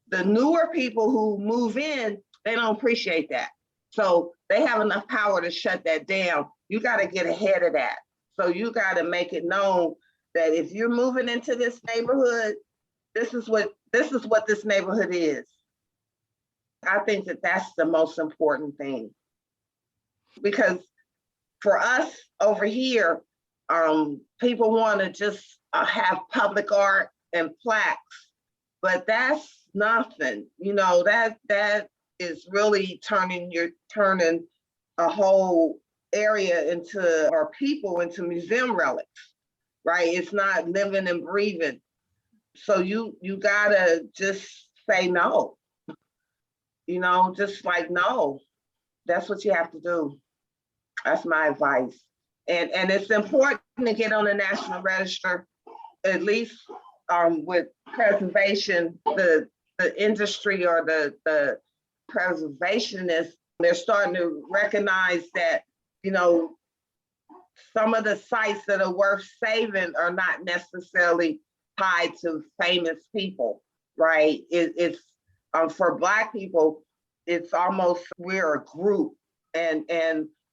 [SPEAKER 2] the newer people who move in, they don't appreciate that. So they have enough power to shut that down. You got to get ahead of that. So you got to make it known that if you're moving into this neighborhood, this is what this neighborhood is. I think that that's the most important thing, because for us over here, people want to just have public art and plaques, but that's nothing. That is really turning a whole area or people into museum relics, right? It's not living and breathing. So you gotta just say no. Just like, no, that's what you have to do. That's my advice. And it's important to get on the National Register, at least with preservation, the industry or the preservationists, they're starting to recognize that, some of the sites that are worth saving are not necessarily tied to famous people, right? It's for Black people, it's almost we're a group, and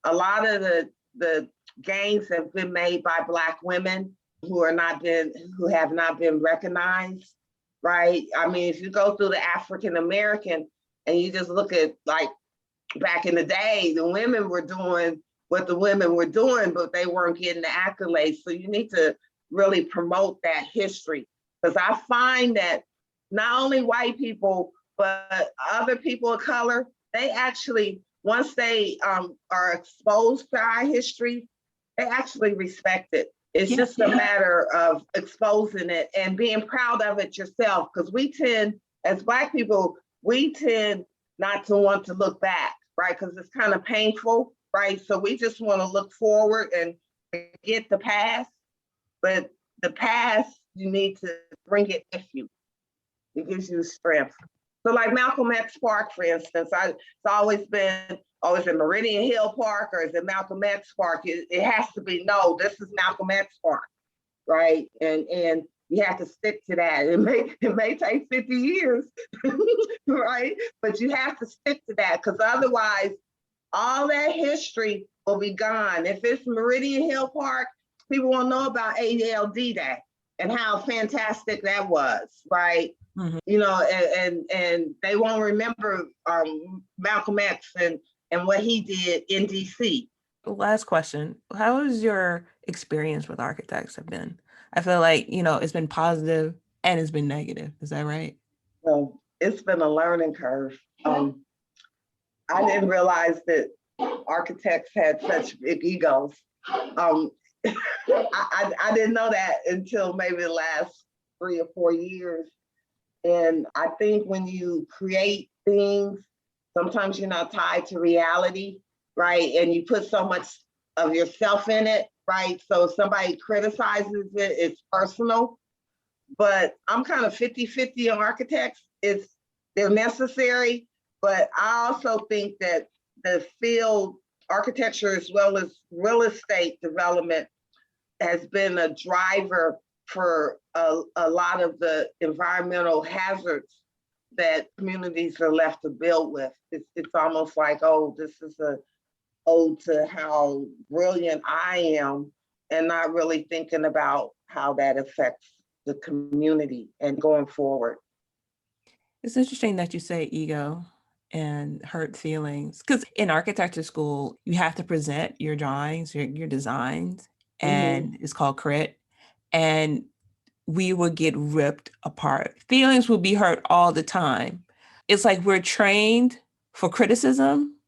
[SPEAKER 2] a lot of the gains have been made by Black women who have not been recognized, right? I mean, if you go through the African American and you just look at, like, back in the day, the women were doing what the women were doing, but they weren't getting the accolades. So you need to really promote that history, because I find that not only white people, but other people of color, they actually, once they are exposed to our history They actually respect it. It's
[SPEAKER 3] Yeah.
[SPEAKER 2] just a matter of exposing it and being proud of it yourself. Because we tend, as Black people, we tend not to want to look back, right? Because it's kind of painful, right? So we just want to look forward and forget the past. But the past, you need to bring it with you. It gives you strength. So like Malcolm X Park, for instance, it's always been, oh, is it Meridian Hill Park or is it Malcolm X Park? It has to be, no, this is Malcolm X Park, right? And you have to stick to that. It may take 50 years, right? But you have to stick to that, because otherwise all that history will be gone. If it's Meridian Hill Park, people won't know about ALD Day and how fantastic that was, right?
[SPEAKER 1] Mhm.
[SPEAKER 2] You know, and they won't remember Malcolm X and what he did in DC.
[SPEAKER 1] Last question. How has your experience with architects have been? I feel like, you know, it's been positive and it's been negative. Is that right?
[SPEAKER 2] So it's been a learning curve. I didn't realize that architects had such big egos. I didn't know that until maybe the last 3 or 4 years. And I think when you create things, sometimes you're not tied to reality, right? And you put so much of yourself in it, right? So if somebody criticizes it, it's personal. But I'm kind of 50-50 on architects. They're necessary, but I also think that the field, architecture as well as real estate development, has been a driver for a lot of the environmental hazards that communities are left to build with. It's almost like, oh, this is a ode to how brilliant I am, and not really thinking about how that affects the community and going forward.
[SPEAKER 1] It's interesting that you say ego and hurt feelings, because in architecture school, you have to present your drawings, your designs, and it's called crit. And we would get ripped apart. Feelings would be hurt all the time. It's like we're trained for criticism,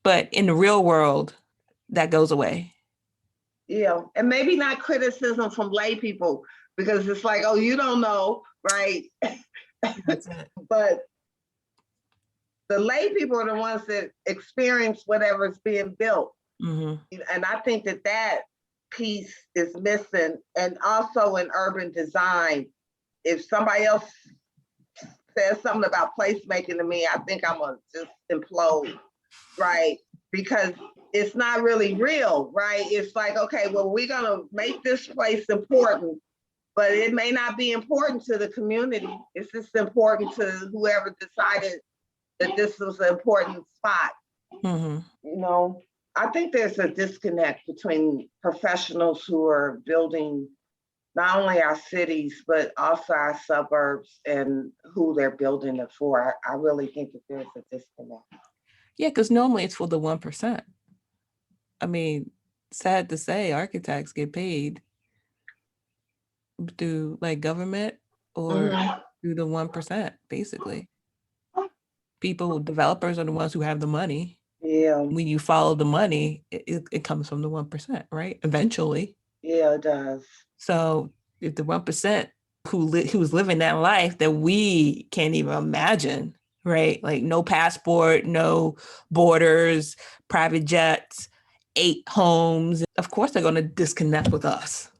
[SPEAKER 1] but in the real world, that goes away.
[SPEAKER 2] Yeah, and maybe not criticism from lay people, because it's like, oh, you don't know, right?
[SPEAKER 1] That's it.
[SPEAKER 2] But the lay people are the ones that experience whatever's being built.
[SPEAKER 1] Mhm.
[SPEAKER 2] And I think that piece is missing. And also in urban design, if somebody else says something about placemaking to me, I think I'm gonna just implode, right? Because it's not really real, right? It's like, okay, well, we're gonna make this place important, but it may not be important to the community. It's just important to whoever decided that this was an important spot.
[SPEAKER 1] Mhm.
[SPEAKER 2] You know, I think there's a disconnect between professionals who are building not only our cities, but also our suburbs and who they're building it for. I really think that there's a disconnect.
[SPEAKER 1] Yeah, because normally it's for the 1%. I mean, sad to say, architects get paid through like government or through the 1%, basically. People, developers are the ones who have the money.
[SPEAKER 2] Yeah,
[SPEAKER 1] When you follow the money, it comes from the 1%, right? Eventually.
[SPEAKER 2] yeah, it does.
[SPEAKER 1] So if the 1% who's living that life that we can't even imagine, right? Like no passport, no borders, private jets, 8 homes. Of course, they're going to disconnect with us.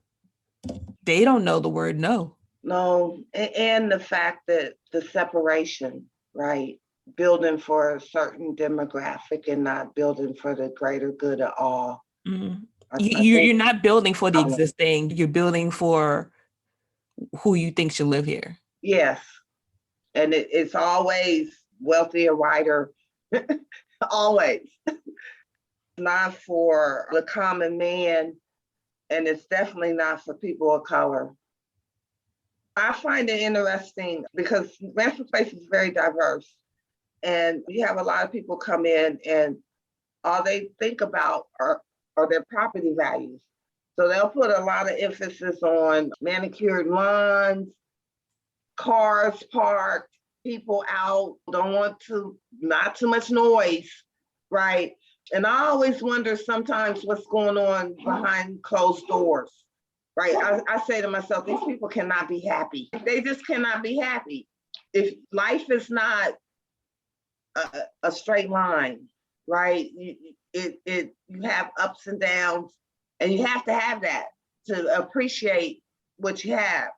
[SPEAKER 1] They don't know the word no.
[SPEAKER 2] No, and the fact that the separation, right? Building for a certain demographic and not building for the greater good of all.
[SPEAKER 1] Mm-hmm.
[SPEAKER 2] I
[SPEAKER 1] You're
[SPEAKER 2] think,
[SPEAKER 1] not building for the existing, you're building for who you think should live here.
[SPEAKER 2] yes, and it's always wealthier, whiter, always. Not for the common man, and it's definitely not for people of color. I find it interesting because rental space is very diverse, and you have a lot of people come in and all they think about are their property values. So they'll put a lot of emphasis on manicured lawns, cars parked, people out, don't want to, not too much noise, right? And I always wonder sometimes what's going on behind closed doors, right? I say to myself, these people cannot be happy. They just cannot be happy. If life is not a straight line, right? You have ups and downs, and you have to have that to appreciate what you have.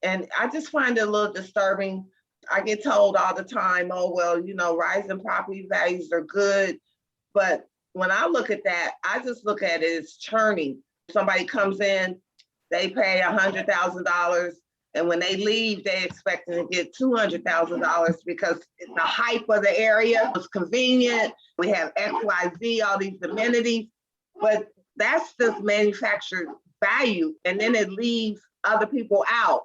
[SPEAKER 2] And I just find it a little disturbing. I get told all the time, oh, well, rising property values are good. But when I look at that, I just look at it as churning. Somebody comes in, they pay $100,000. And when they leave, they expect to get $200,000 because the hype of the area was convenient. We have X, Y, Z, all these amenities, but that's just manufactured value. And then it leaves other people out.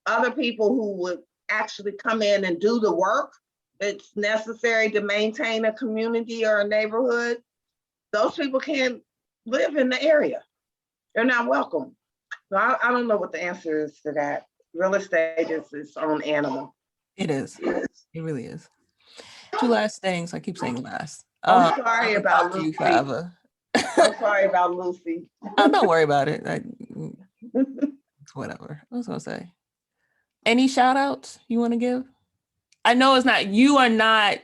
[SPEAKER 2] Other people who would actually come in and do the work that's necessary to maintain a community or a neighborhood. Those people can't live in the area. They're not welcome. So I don't know what the answer is to that. Real estate is its own animal.
[SPEAKER 3] It is. It really is. Two last things. I keep saying last.
[SPEAKER 2] I'm sorry about
[SPEAKER 3] Lucy.
[SPEAKER 2] I'm sorry about Lucy.
[SPEAKER 3] Oh, don't worry about it. It's whatever. I was gonna say. Any shout outs you want to give? I know you are not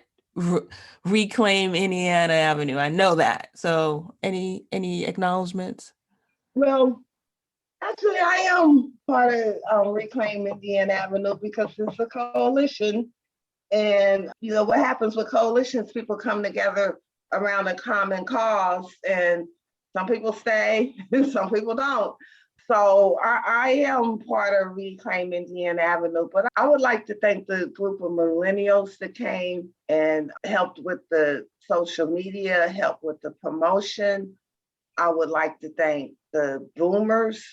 [SPEAKER 3] Reclaim Indiana Avenue. I know that. So any acknowledgements?
[SPEAKER 2] Well, actually, I am part of Reclaim Indiana Avenue because it's a coalition. And, what happens with coalitions, people come together around a common cause, and some people stay, and some people don't. So I am part of Reclaim Indiana Avenue, but I would like to thank the group of millennials that came and helped with the social media, helped with the promotion. I would like to thank the boomers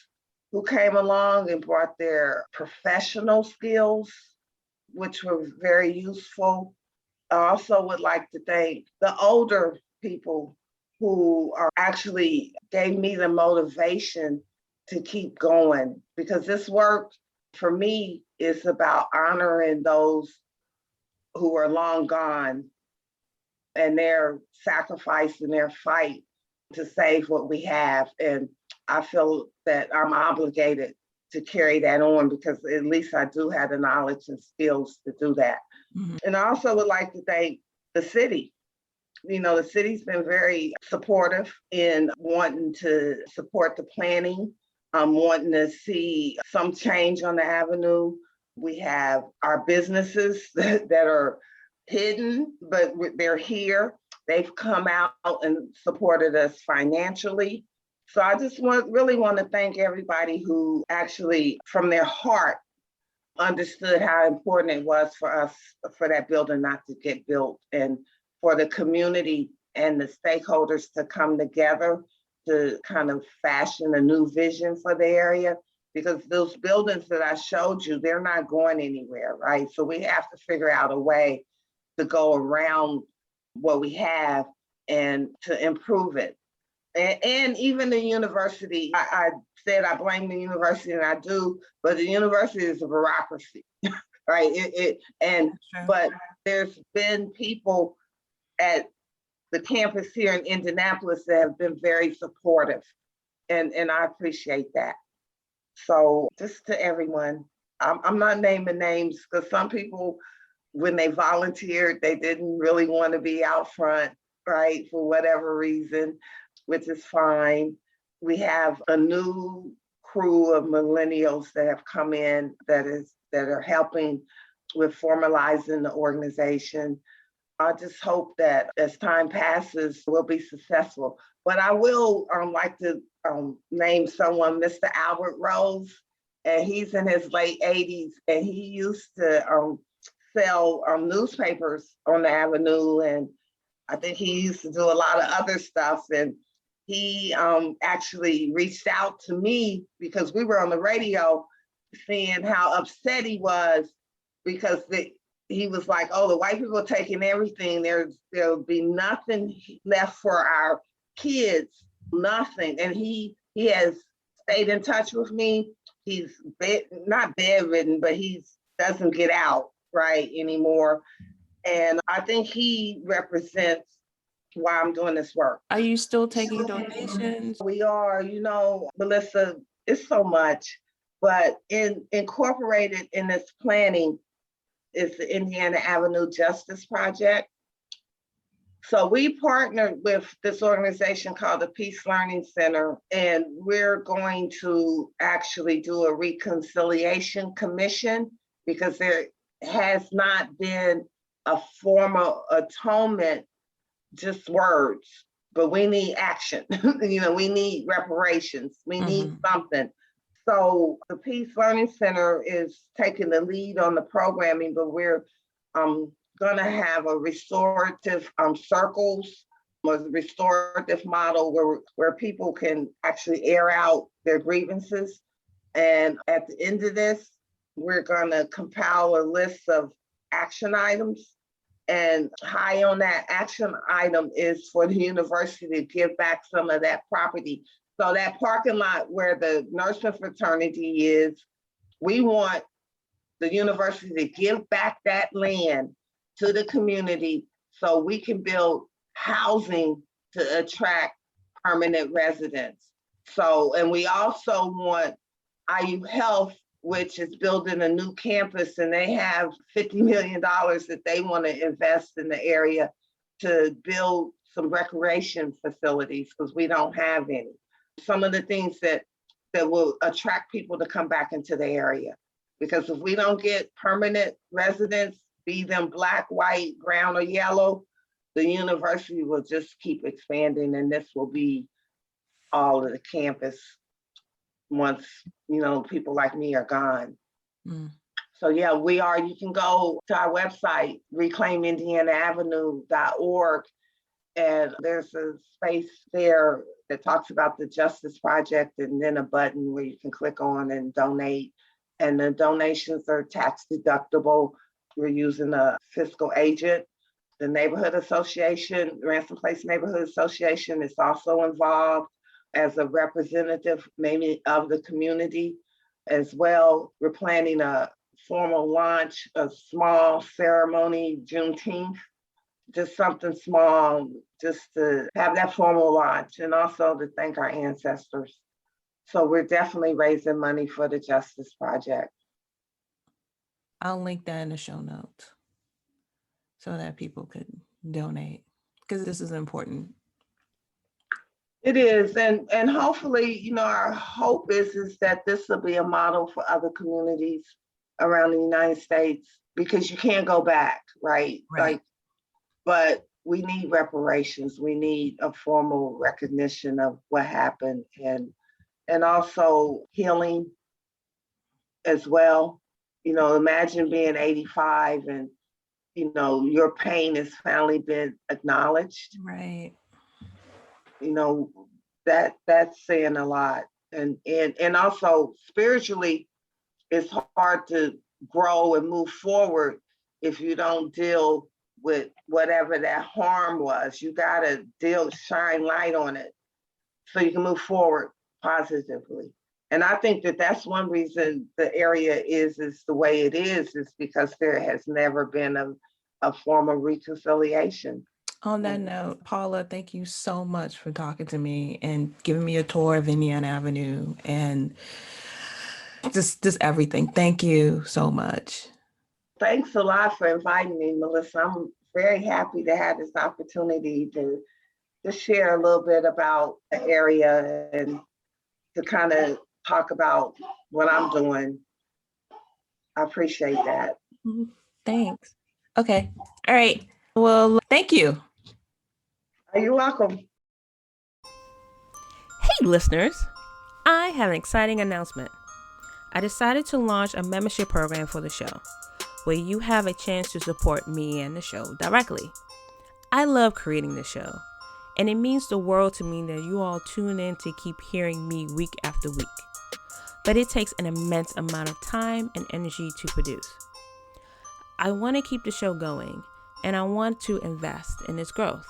[SPEAKER 2] who came along and brought their professional skills, which were very useful. I also would like to thank the older people who are actually gave me the motivation to keep going, because this work for me is about honoring those who are long gone and their sacrifice and their fight to save what we have. And I feel that I'm obligated to carry that on because at least I do have the knowledge and skills to do that. Mm-hmm. And I also would like to thank the city. The city's been very supportive in wanting to support the planning. I'm wanting to see some change on the avenue. We have our businesses that are hidden, but they're here. They've come out and supported us financially. So I just really want to thank everybody who actually, from their heart, understood how important it was for us, for that building not to get built, and for the community and the stakeholders to come together to kind of fashion a new vision for the area, because those buildings that I showed you, they're not going anywhere, right? So we have to figure out a way to go around what we have and to improve it. And even the university, I said I blame the university, and I do, but the university is a bureaucracy, right? But there's been people at the campus here in Indianapolis that have been very supportive, and I appreciate that. So just to everyone, I'm not naming names because some people, when they volunteered, they didn't really want to be out front, right, for whatever reason, which is fine. We have a new crew of millennials that have come in that are helping with formalizing the organization. I just hope that as time passes, we'll be successful. But I will like to name someone, Mr. Albert Rose, and he's in his late 80s, and he used to sell newspapers on the avenue, and I think he used to do a lot of other stuff. And he actually reached out to me because we were on the radio, seeing how upset he was because he was like, oh, the white people are taking everything. There'll be nothing left for our kids, nothing. And he has stayed in touch with me. He's not bedridden, but he doesn't get out right anymore. And I think he represents while I'm doing this work.
[SPEAKER 1] Are you still taking donations?
[SPEAKER 2] We are, Melissa, it's so much, but incorporated in this planning is the Indiana Avenue Justice Project. So we partnered with this organization called the Peace Learning Center, and we're going to actually do a reconciliation commission because there has not been a formal atonement, just words, but we need action. We need reparations. We need something. So the Peace Learning Center is taking the lead on the programming, but we're going to have a restorative circles, a restorative model where people can actually air out their grievances. And at the end of this, we're going to compile a list of action items. And high on that action item is for the university to give back some of that property. So that parking lot where the nursing fraternity is, we want the university to give back that land to the community so we can build housing to attract permanent residents. So, and we also want IU Health, which is building a new campus, and they have $50 million that they want to invest in the area to build some recreation facilities because we don't have any. Some of the things that will attract people to come back into the area. Because if we don't get permanent residents, be them Black, white, brown, or yellow, the university will just keep expanding, and this will be all of the campus once, people like me are gone. So yeah, you can go to our website, reclaimindianaavenue.org, and there's a space there that talks about the Justice Project, and then a button where you can click on and donate. And the donations are tax deductible. We're using a fiscal agent. The neighborhood association, Ransom Place Neighborhood Association, is also involved as a representative, maybe of the community as well. We're planning a formal launch, a small ceremony, Juneteenth, just something small, just to have that formal launch and also to thank our ancestors. So we're definitely raising money for the Justice Project.
[SPEAKER 1] I'll link that in the show notes so that people could donate, because this is important.
[SPEAKER 2] It is, and hopefully, our hope is that this will be a model for other communities around the United States, because you can't go back, right? But we need reparations. We need a formal recognition of what happened, and also healing as well. Imagine being 85 and, your pain has finally been acknowledged.
[SPEAKER 1] Right.
[SPEAKER 2] That's saying a lot. And also spiritually, it's hard to grow and move forward if you don't deal with whatever that harm was. You gotta shine light on it so you can move forward positively. And I think that's one reason the area is the way it is because there has never been a form of reconciliation.
[SPEAKER 1] On that note, Paula, thank you so much for talking to me and giving me a tour of Indiana Avenue and just everything. Thank you so much.
[SPEAKER 2] Thanks a lot for inviting me, Melissa. I'm very happy to have this opportunity to share a little bit about the area and to kind of talk about what I'm doing. I appreciate that.
[SPEAKER 1] Thanks. Okay. All right. Well, thank you.
[SPEAKER 2] You're welcome.
[SPEAKER 1] Hey, listeners. I have an exciting announcement. I decided to launch a membership program for the show, where you have a chance to support me and the show directly. I love creating the show, and it means the world to me that you all tune in to keep hearing me week after week. But it takes an immense amount of time and energy to produce. I want to keep the show going, and I want to invest in its growth.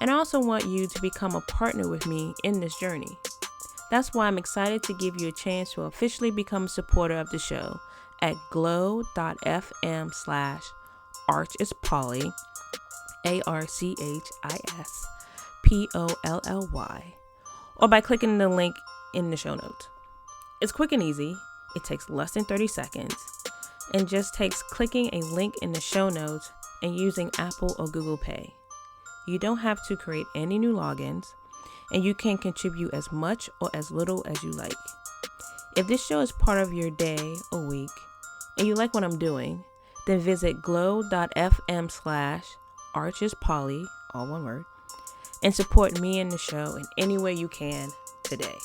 [SPEAKER 1] And I also want you to become a partner with me in this journey. That's why I'm excited to give you a chance to officially become a supporter of the show at glow.fm/archispolly ARCHISPOLLY, or by clicking the link in the show notes. It's quick and easy. It takes less than 30 seconds and just takes clicking a link in the show notes and using Apple or Google Pay. You don't have to create any new logins, and you can contribute as much or as little as you like. If this show is part of your day or week and you like what I'm doing, then visit glow.fm/archispolly, all one word, and support me and the show in any way you can today.